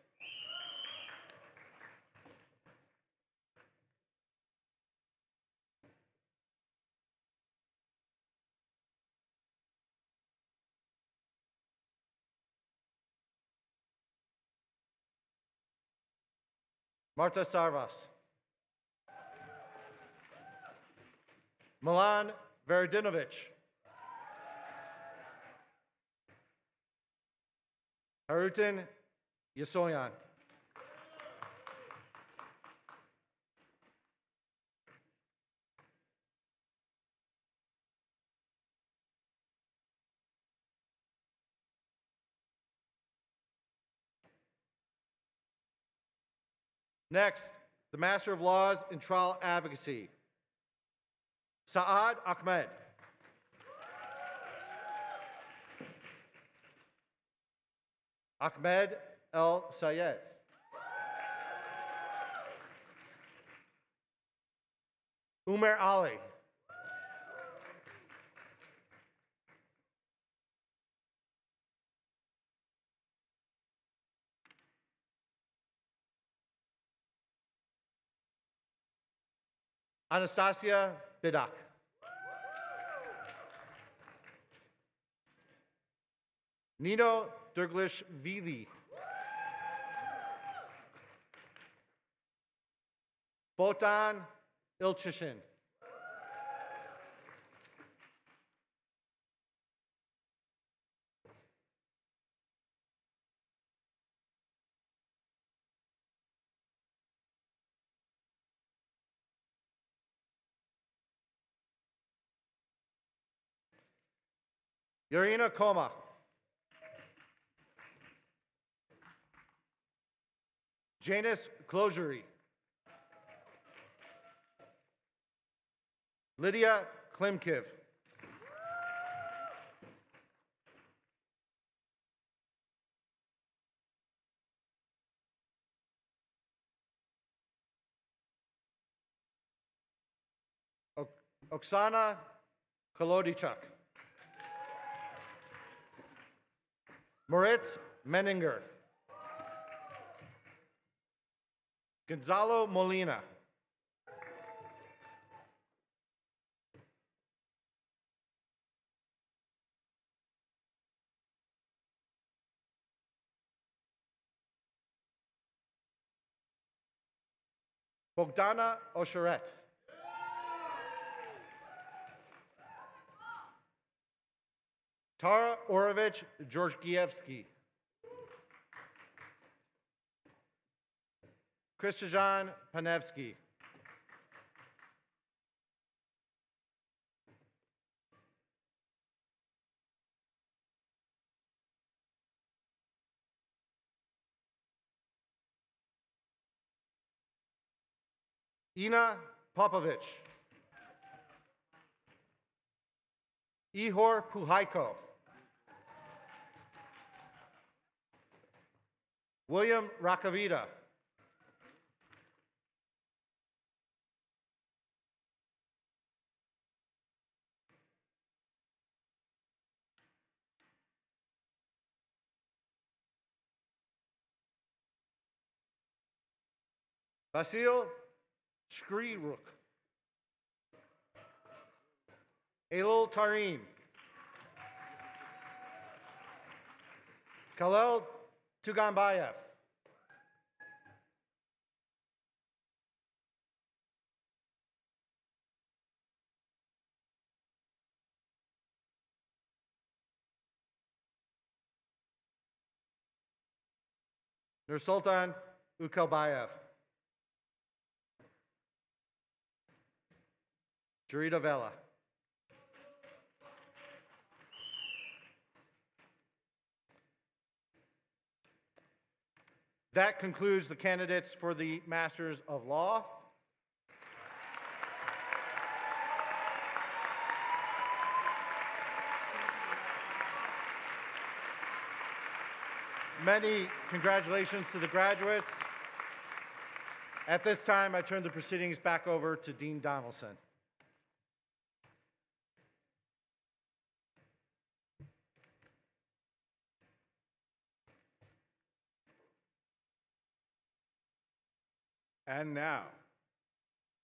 Marta Sarvas. Milan Veredinovich. Harutin Yasoyan. Next, the Master of Laws in Trial Advocacy, Saad Ahmed. Ahmed El Sayed. Umer Ali. Anastasia Bidak. Nino Derglish Vili. Botan Ilchishin. Yarina Koma. Janice Closery. Lydia Klimkiv. Oksana Kolodichuk. Moritz Menninger. Gonzalo Molina. Bogdana Osheret. Tara Orovich Georgievsky. Kristijan Panevsky. Ina Popovich. Ihor Puhaiko. William Rakavita. Vasil Shkriruk. Elul Tarim. Khalil Tuganbayev. Nursultan Ukalbayev. Jarita Vela. That concludes the candidates for the Masters of Law. Many congratulations to the graduates. At this time, I turn the proceedings back over to Dean Donaldson. And now,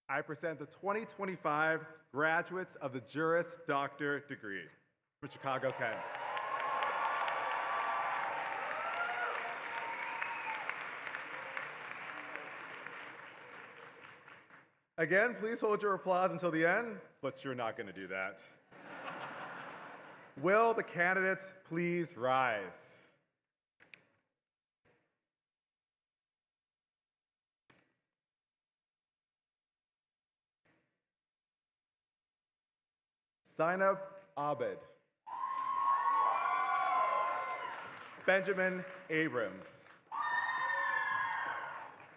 I present the 2025 graduates of the Juris Doctor degree from Chicago, Kent. Again, please hold your applause until the end, but you're not going to do that. Will the candidates please rise? Zainab Abed. Benjamin Abrams.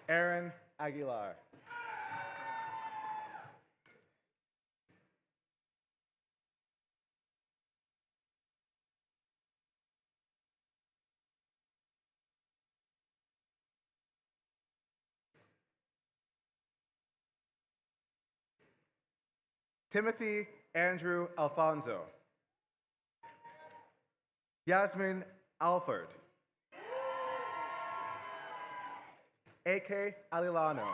Aaron Aguilar. Timothy Andrew Alfonso. Yasmin Alford. A.K. Alilano.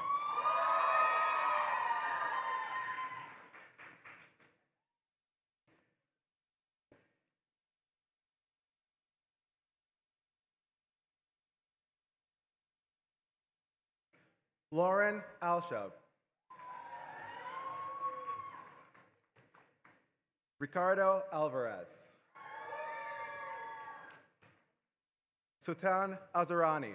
Lauren Alshab. Ricardo Alvarez. Sultan Azarani.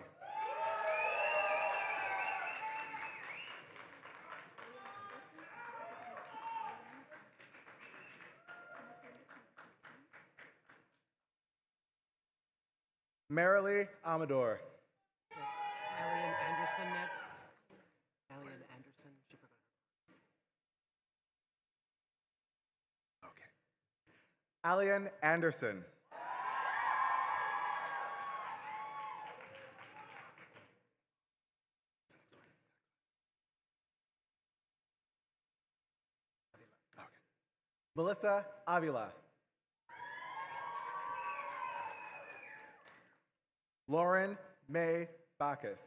Marilee Amador. Alien Anderson next. Alien Anderson. She forgot. Okay. Alien Anderson. Okay. Melissa Avila. Lauren May Bacchus.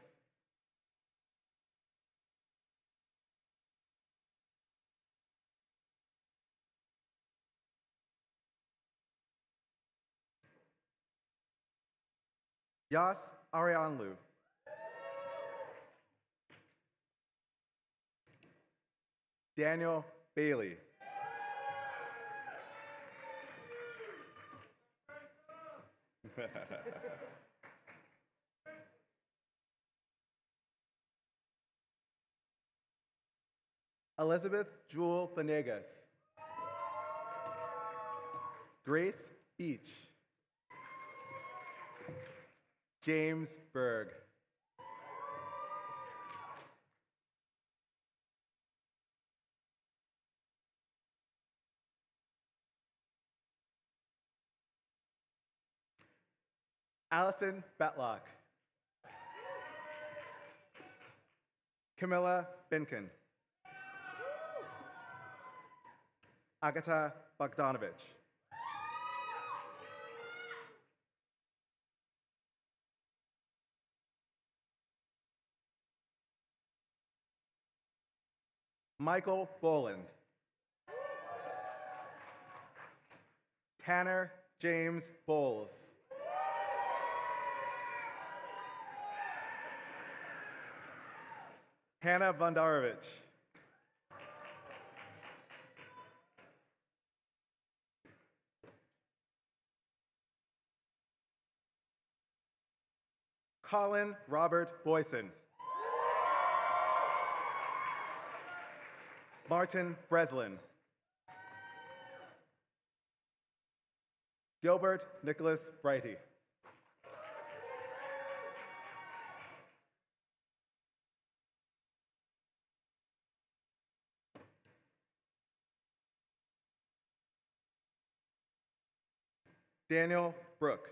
Yas Arianlu. Daniel Bailey. Elizabeth Jewel Venegas. Grace Beach. James Berg. Allison Betlock. Camilla Binkin. Agata Bogdanovich. Michael Boland. Tanner James Bowles. Hannah Bondarovich. Colin Robert Boyson. Martin Breslin. Gilbert Nicholas Brighty. Daniel Brooks.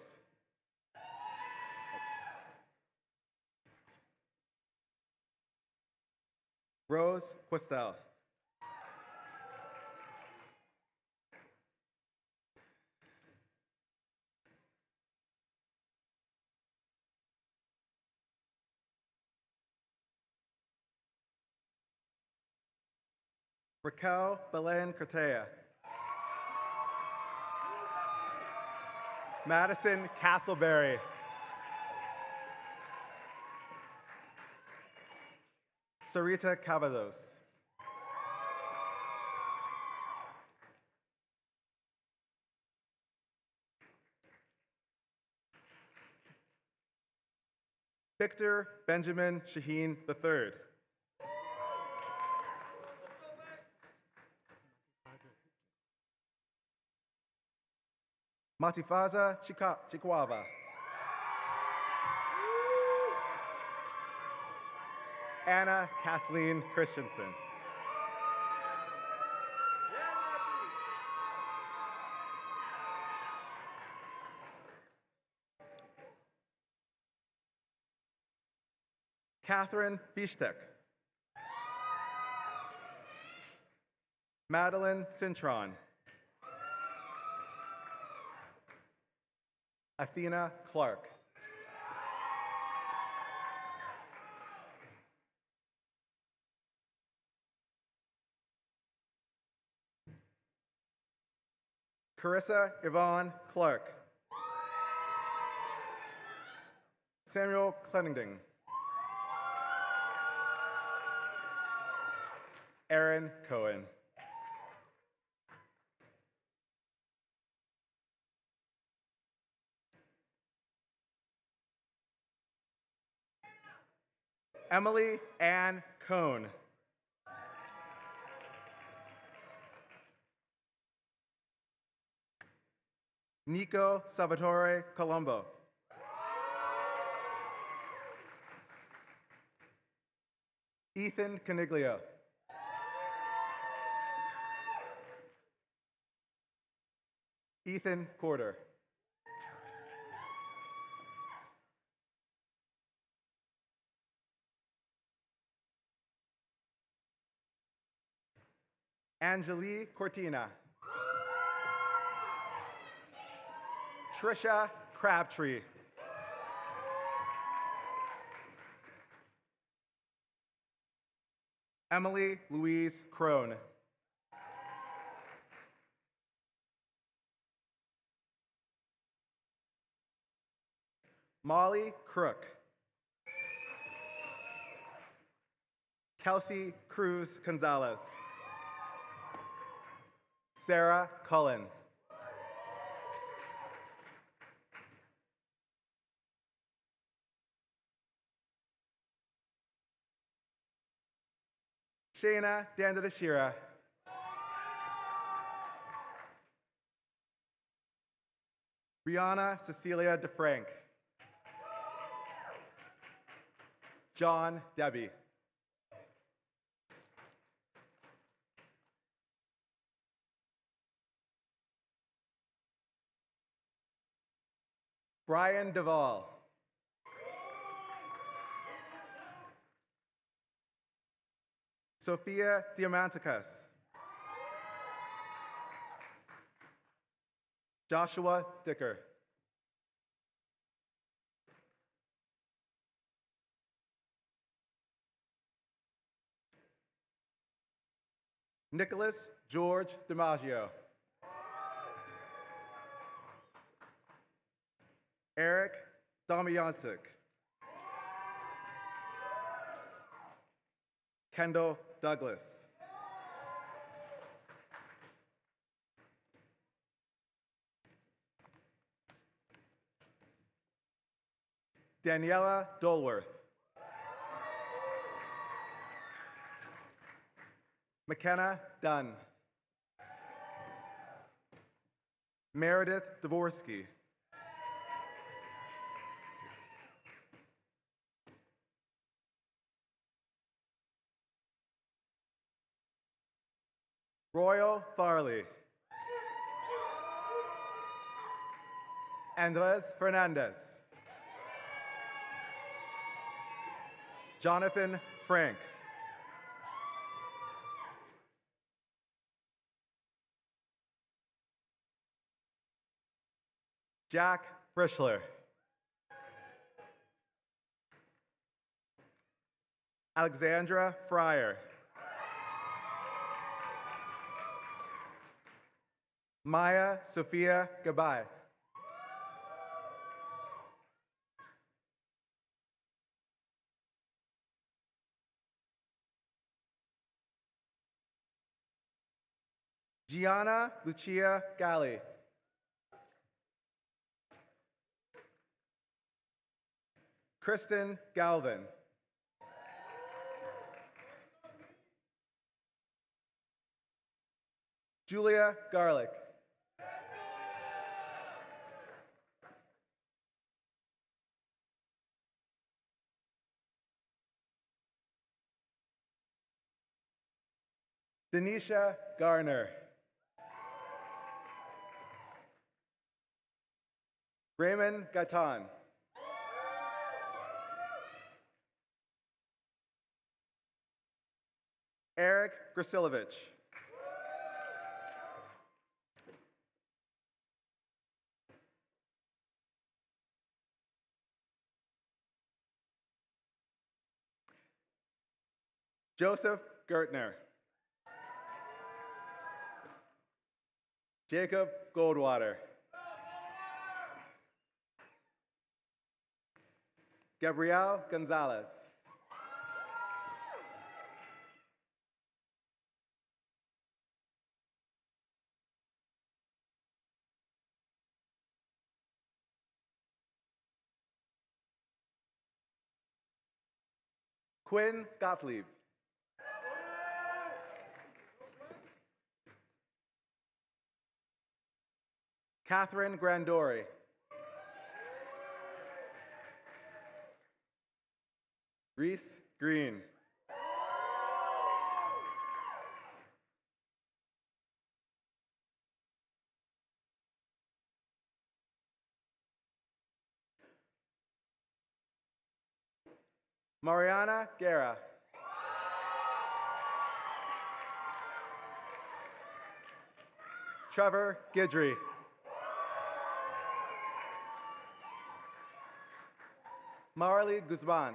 Rose Questel. Raquel Belen Cortea. Madison Castleberry. Sarita Cavados. Victor Benjamin Shaheen III. Matifaza Chikwava. Anna Kathleen Christensen. Catherine Bishtek. Madeline Cintron. Athena Clark. Carissa Yvonne Clark. Samuel Clennington. Aaron Cohen. Emily Ann Cohn. Nico Salvatore Colombo. Ethan Caniglio. Ethan Porter. Angelique Cortina. Trisha Crabtree. Emily Louise Crone. Molly Crook. Kelsey Cruz Gonzalez. Sarah Cullen. Shayna Dandadashira. Brianna Cecilia DeFrank. John Debbie. Brian Duvall. Sophia Diamanticus. Joshua Dicker. Nicholas George DiMaggio. Eric Damiancic. Kendall Douglas. Daniela Dolworth. McKenna Dunn. Meredith Dvorsky. Royal Farley. Andres Fernandez. Jonathan Frank. Jack Frischler. Alexandra Fryer. Maya Sophia Gabay. Gianna Lucia Galli. Kristen Galvin. Julia Garlick. Denisha Garner. Raymond Gatan. Eric Grasilovich. Joseph Gertner. Jacob Goldwater. Gabrielle Gonzalez. Quinn Gottlieb. Catherine Grandori. Reese Green. Mariana Guerra. Trevor Guidry. Marley Guzman.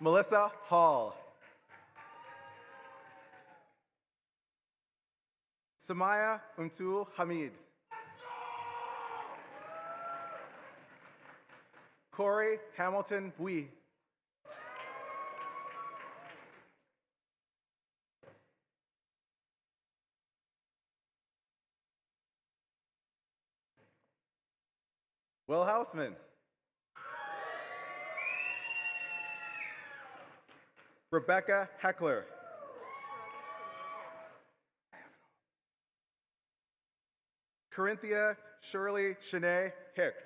Melissa Hall. Samaya Umtul Hamid. Corey Hamilton Bui. Will Hausman. Rebecca Heckler. Corinthia Shirley Shanae Hicks.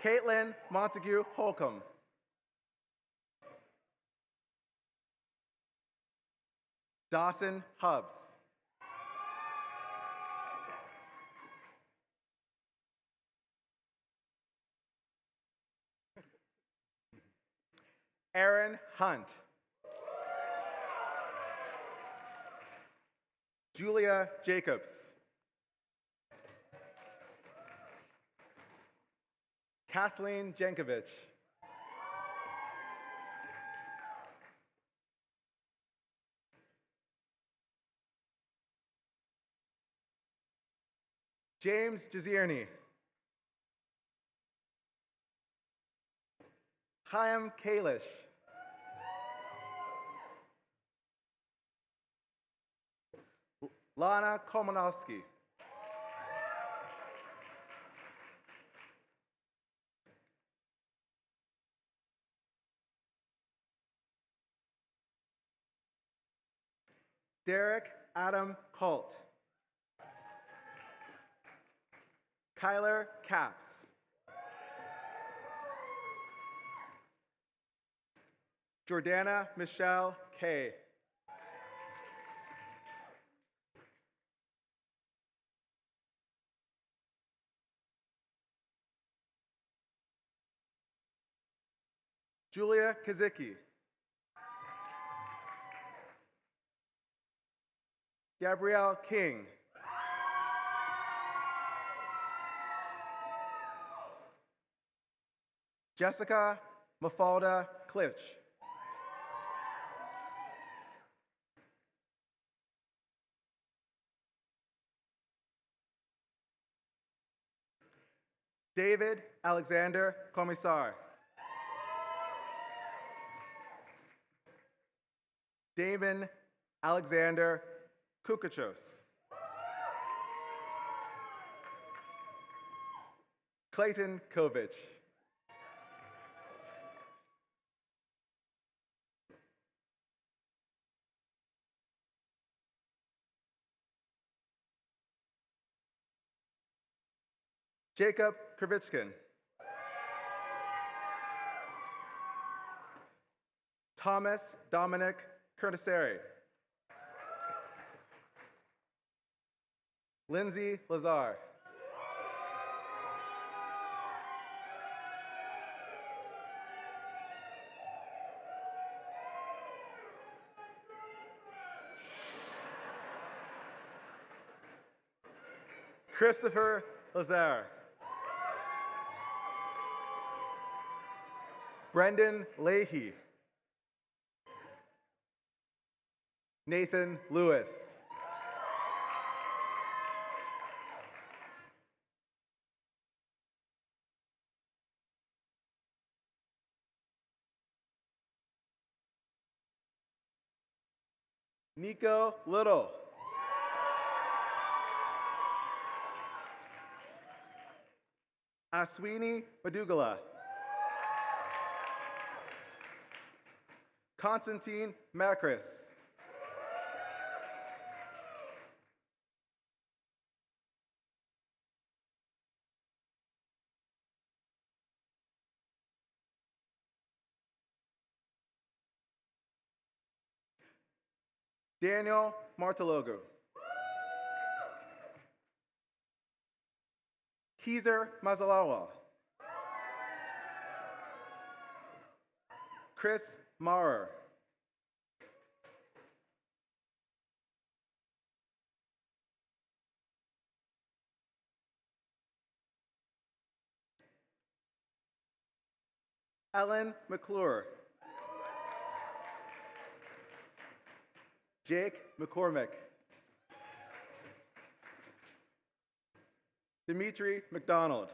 Caitlin Montague Holcomb. Dawson Hubbs. Aaron Hunt. Julia Jacobs. Kathleen Jankovic. James Jazierny. Chaim Kalish. Lana Komanowski. Derek Adam Colt. Kyler Capps. Jordana Michelle Kay. Julia Kazicki. Gabrielle King. Jessica Mafalda Klitsch. David Alexander Commissar. Damon Alexander Kukachos. Clayton Kovich. Jacob Kravitskin. Thomas Dominic Curtisari. Lindsay Lazar. Christopher Lazar. Brendan Leahy. Nathan Lewis. Nico Little. Aswini Madugala. Constantine Macris. Daniel Martalogo. Keezer Mazalawa. Chris Maurer. Ellen McClure. Jake McCormick. Dimitri McDonald.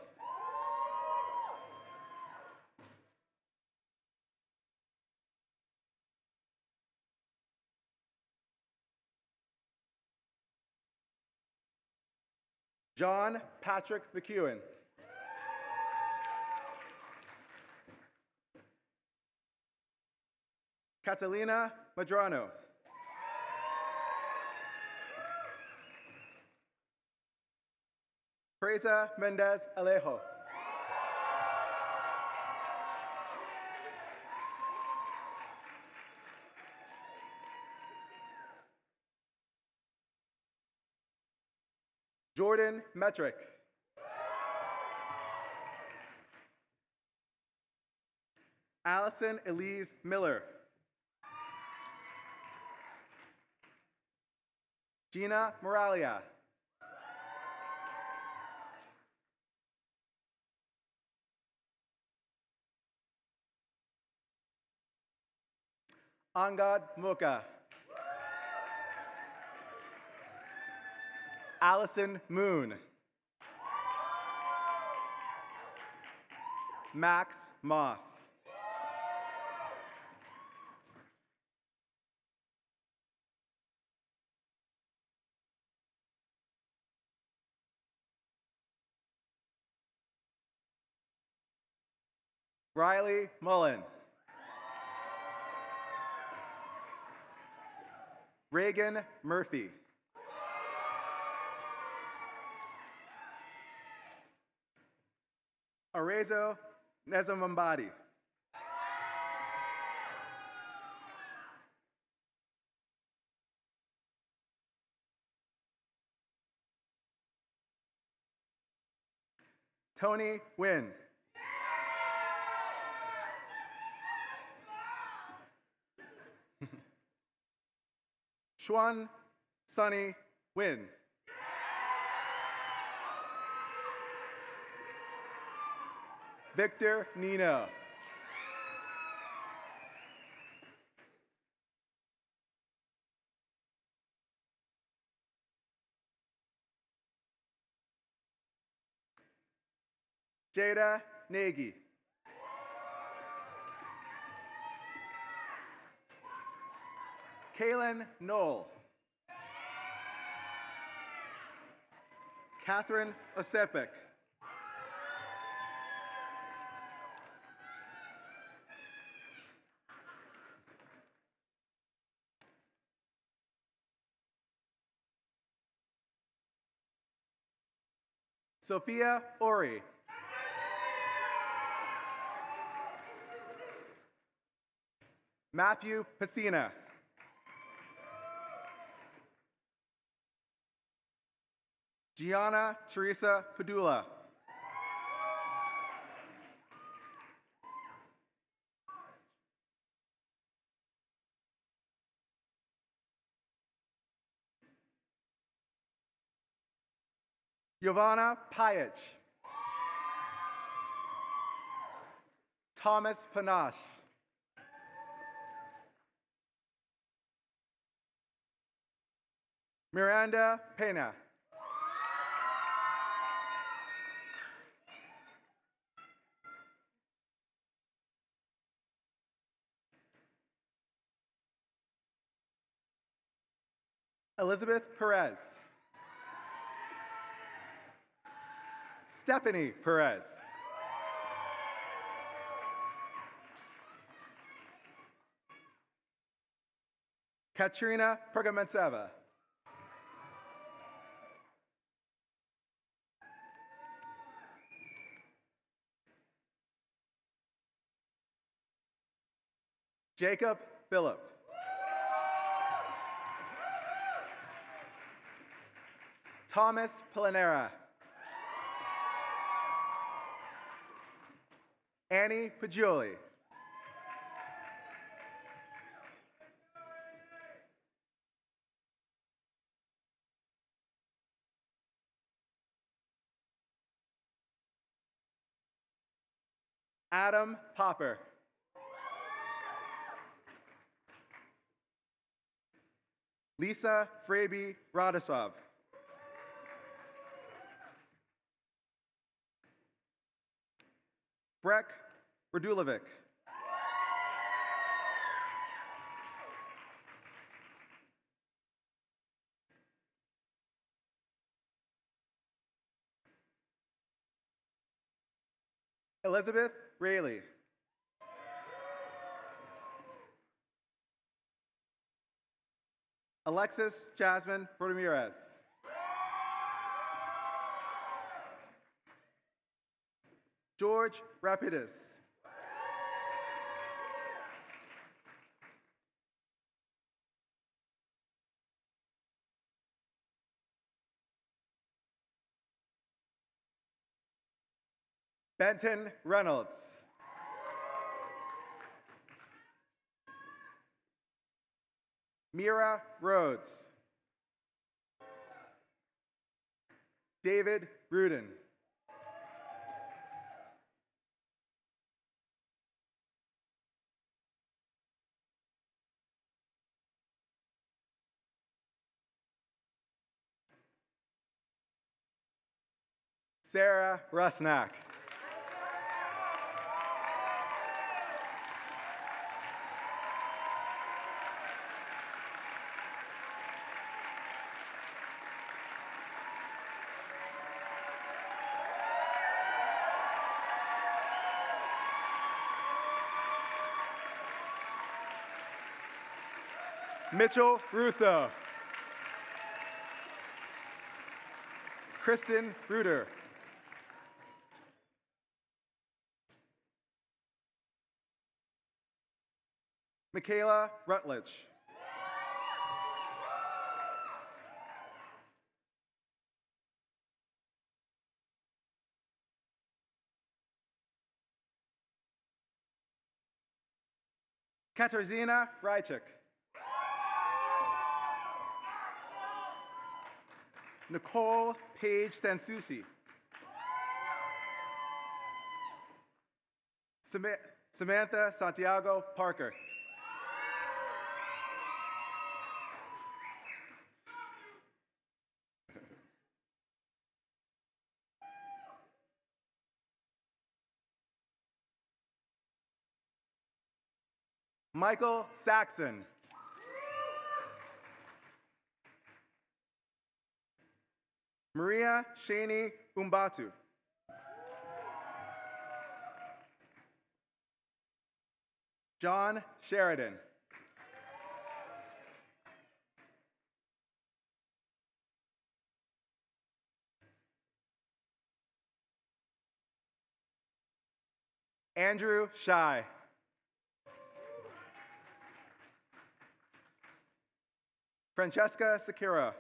John Patrick McEwen. Catalina Madrano. Teresa Mendez Alejo. Jordan Metrick. Allison Elise Miller. Gina Moralia. Angad Muka. Allison Moon. Max Moss. Riley Mullen. Reagan Murphy. Arezo Nezamambadi. Tony Wynn. Xuan Sunny Wynn. Victor Nino. Jada Nagy. Kaylin Knoll. Catherine Osepik. Sophia Ori. Matthew Pacina. Gianna Teresa Padula. Giovanna Payach. Thomas Panache. Miranda Pena. Elizabeth Perez. Stephanie Perez. Katrina Pergamentseva. Jacob Phillip. Thomas Palinera. Annie Pagioli. Adam Popper. Lisa Fraby Radosov. Breck Radulovic. Elizabeth Rayleigh. Alexis Jasmine Ramirez. George Rapidis. Benton Reynolds. Mira Rhodes. David Rudin. Sarah Rusnak. Mitchell Russo. Kristen Bruder. Michaela Rutledge. Katarzyna Rychik. Nicole Paige Sansusi. Samantha Santiago Parker. Michael Saxon. Maria Shani Umbatu. John Sheridan. Andrew Shy. Francesca Sakira.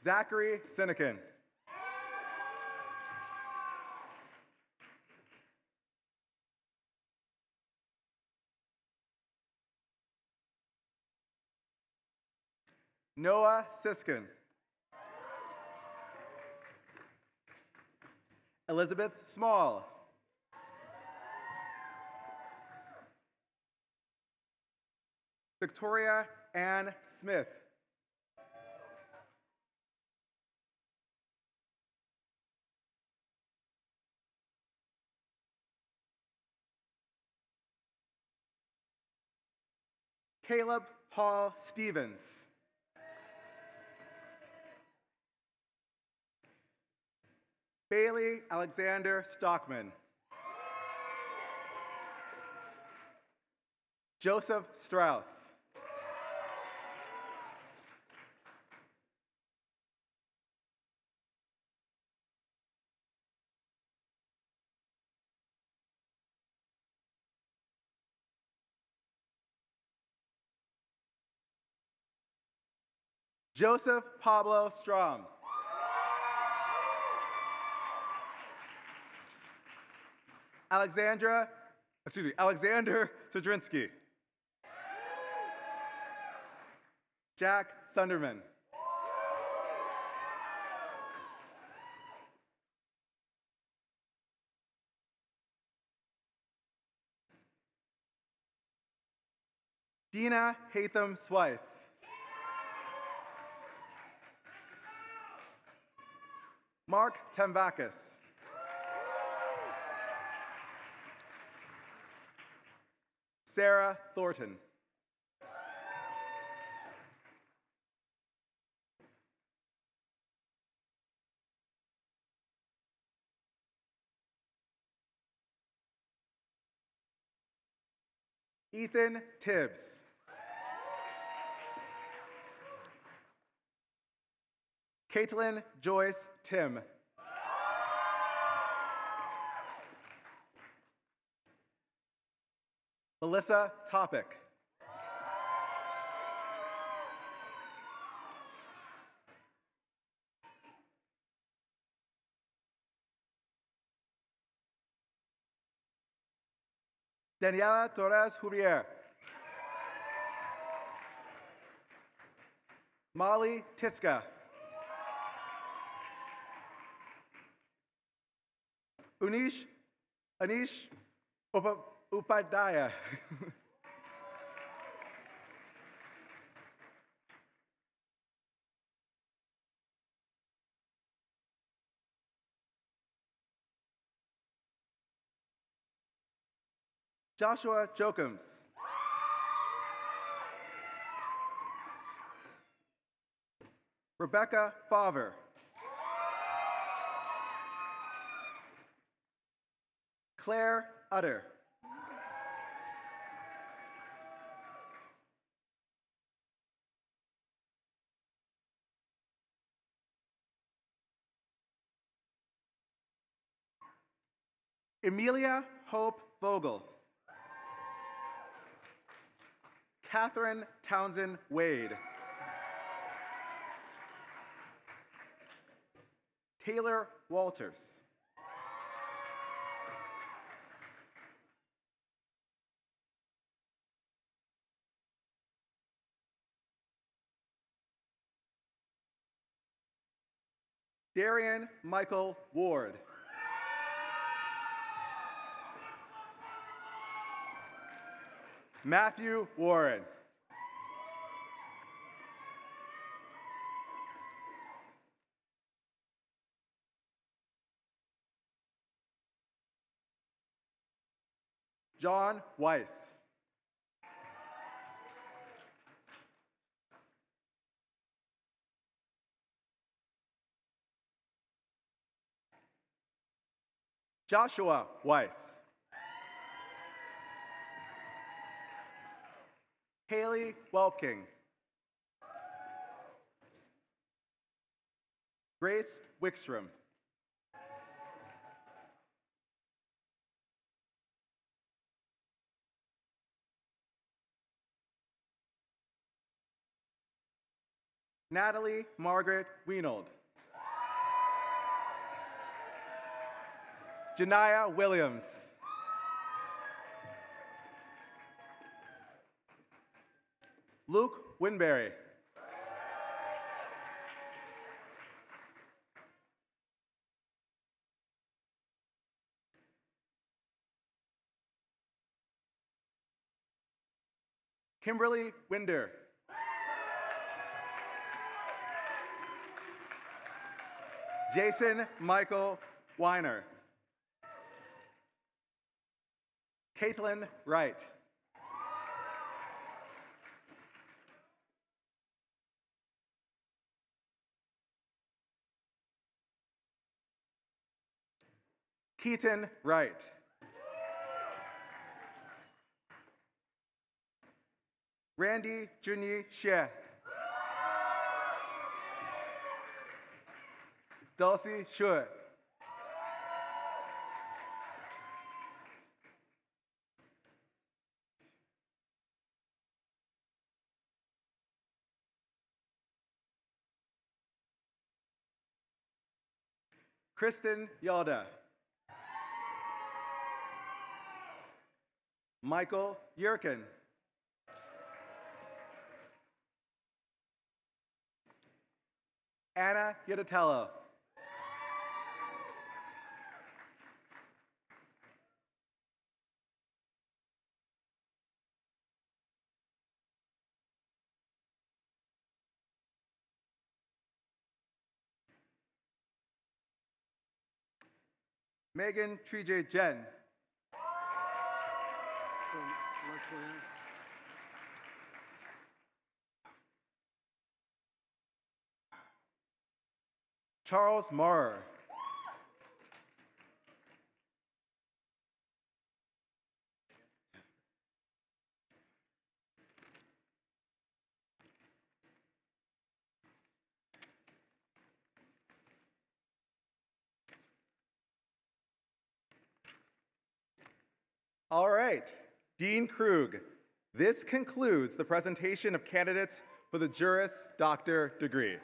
Zachary Sinekin. Noah Siskin. Elizabeth Small. Victoria Ann Smith. Caleb Paul Stevens. Bailey Alexander Stockman. Joseph Strauss. Joseph Pablo Strom. Alexander Sadrinsky. Jack Sunderman. Dina Hatham Swice. Mark Temvakis. Sarah Thornton. Ethan Tibbs. Caitlin Joyce Tim. Melissa Topic. Daniela Torres Hurier. Molly Tiska. Anish Upadhyaya. Joshua Jokums. Rebecca Faver. Claire Utter. Emilia Hope Vogel. Catherine Townsend Wade. Taylor Walters. Darian Michael Ward. Matthew Warren. John Weiss. Joshua Weiss. Haley Welking. Grace Wickstrom. Natalie Margaret Weinold. Janiyah Williams. Luke Winberry. Kimberly Winder. Jason Michael Weiner. Caitlin Wright. Keaton Wright. Randy Junyi Xie. Dulcie Shure. Kristen Yalda. Michael Yurkin. Anna Yeditello. Megan Trijay Jen. Charles Maurer. All right, Dean Krug, this concludes the presentation of candidates for the Juris Doctor degree.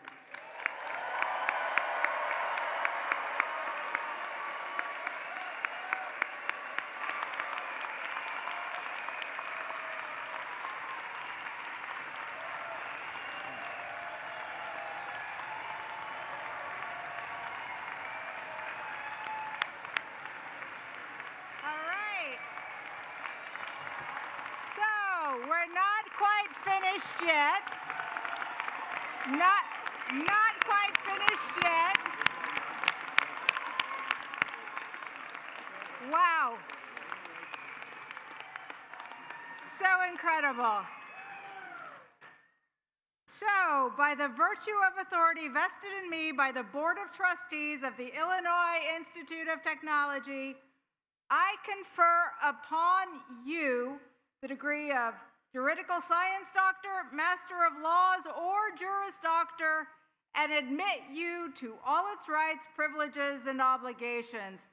We're not quite finished yet. Not quite finished yet. Wow. So incredible. So, by the virtue of authority vested in me by the Board of Trustees of the Illinois Institute of Technology, I confer upon you the degree of Juridical Science Doctor, Master of Laws, or Juris Doctor, and admit you to all its rights, privileges, and obligations.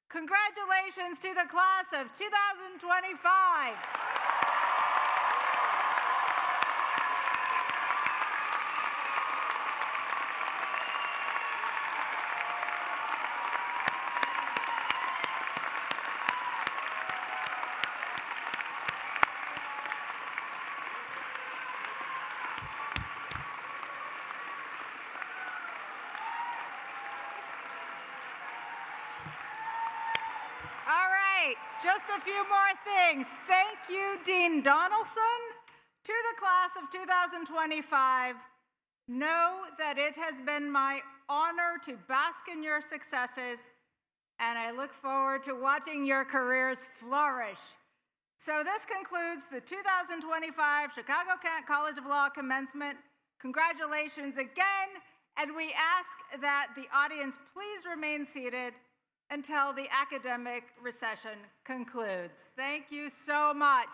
Congratulations to the class of 2025. Just a few more things. Thank you, Dean Donaldson. To the class of 2025, know that it has been my honor to bask in your successes, and I look forward to watching your careers flourish. So this concludes the 2025 Chicago Kent College of Law commencement. Congratulations again, and we ask that the audience please remain seated until the academic recession concludes. Thank you so much.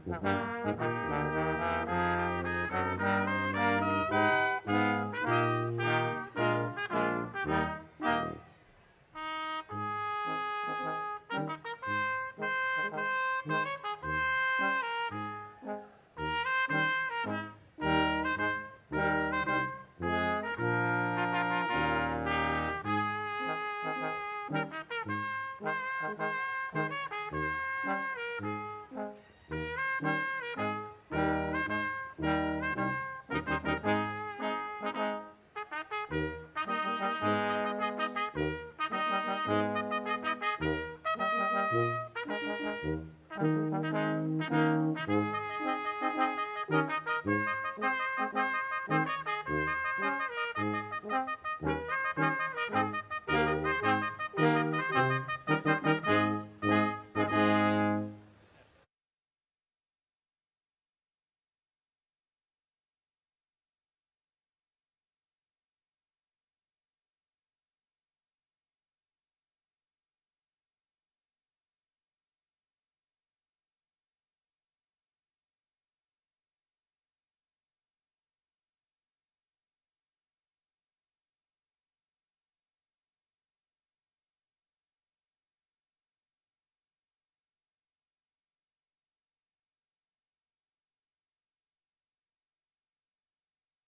Thank you.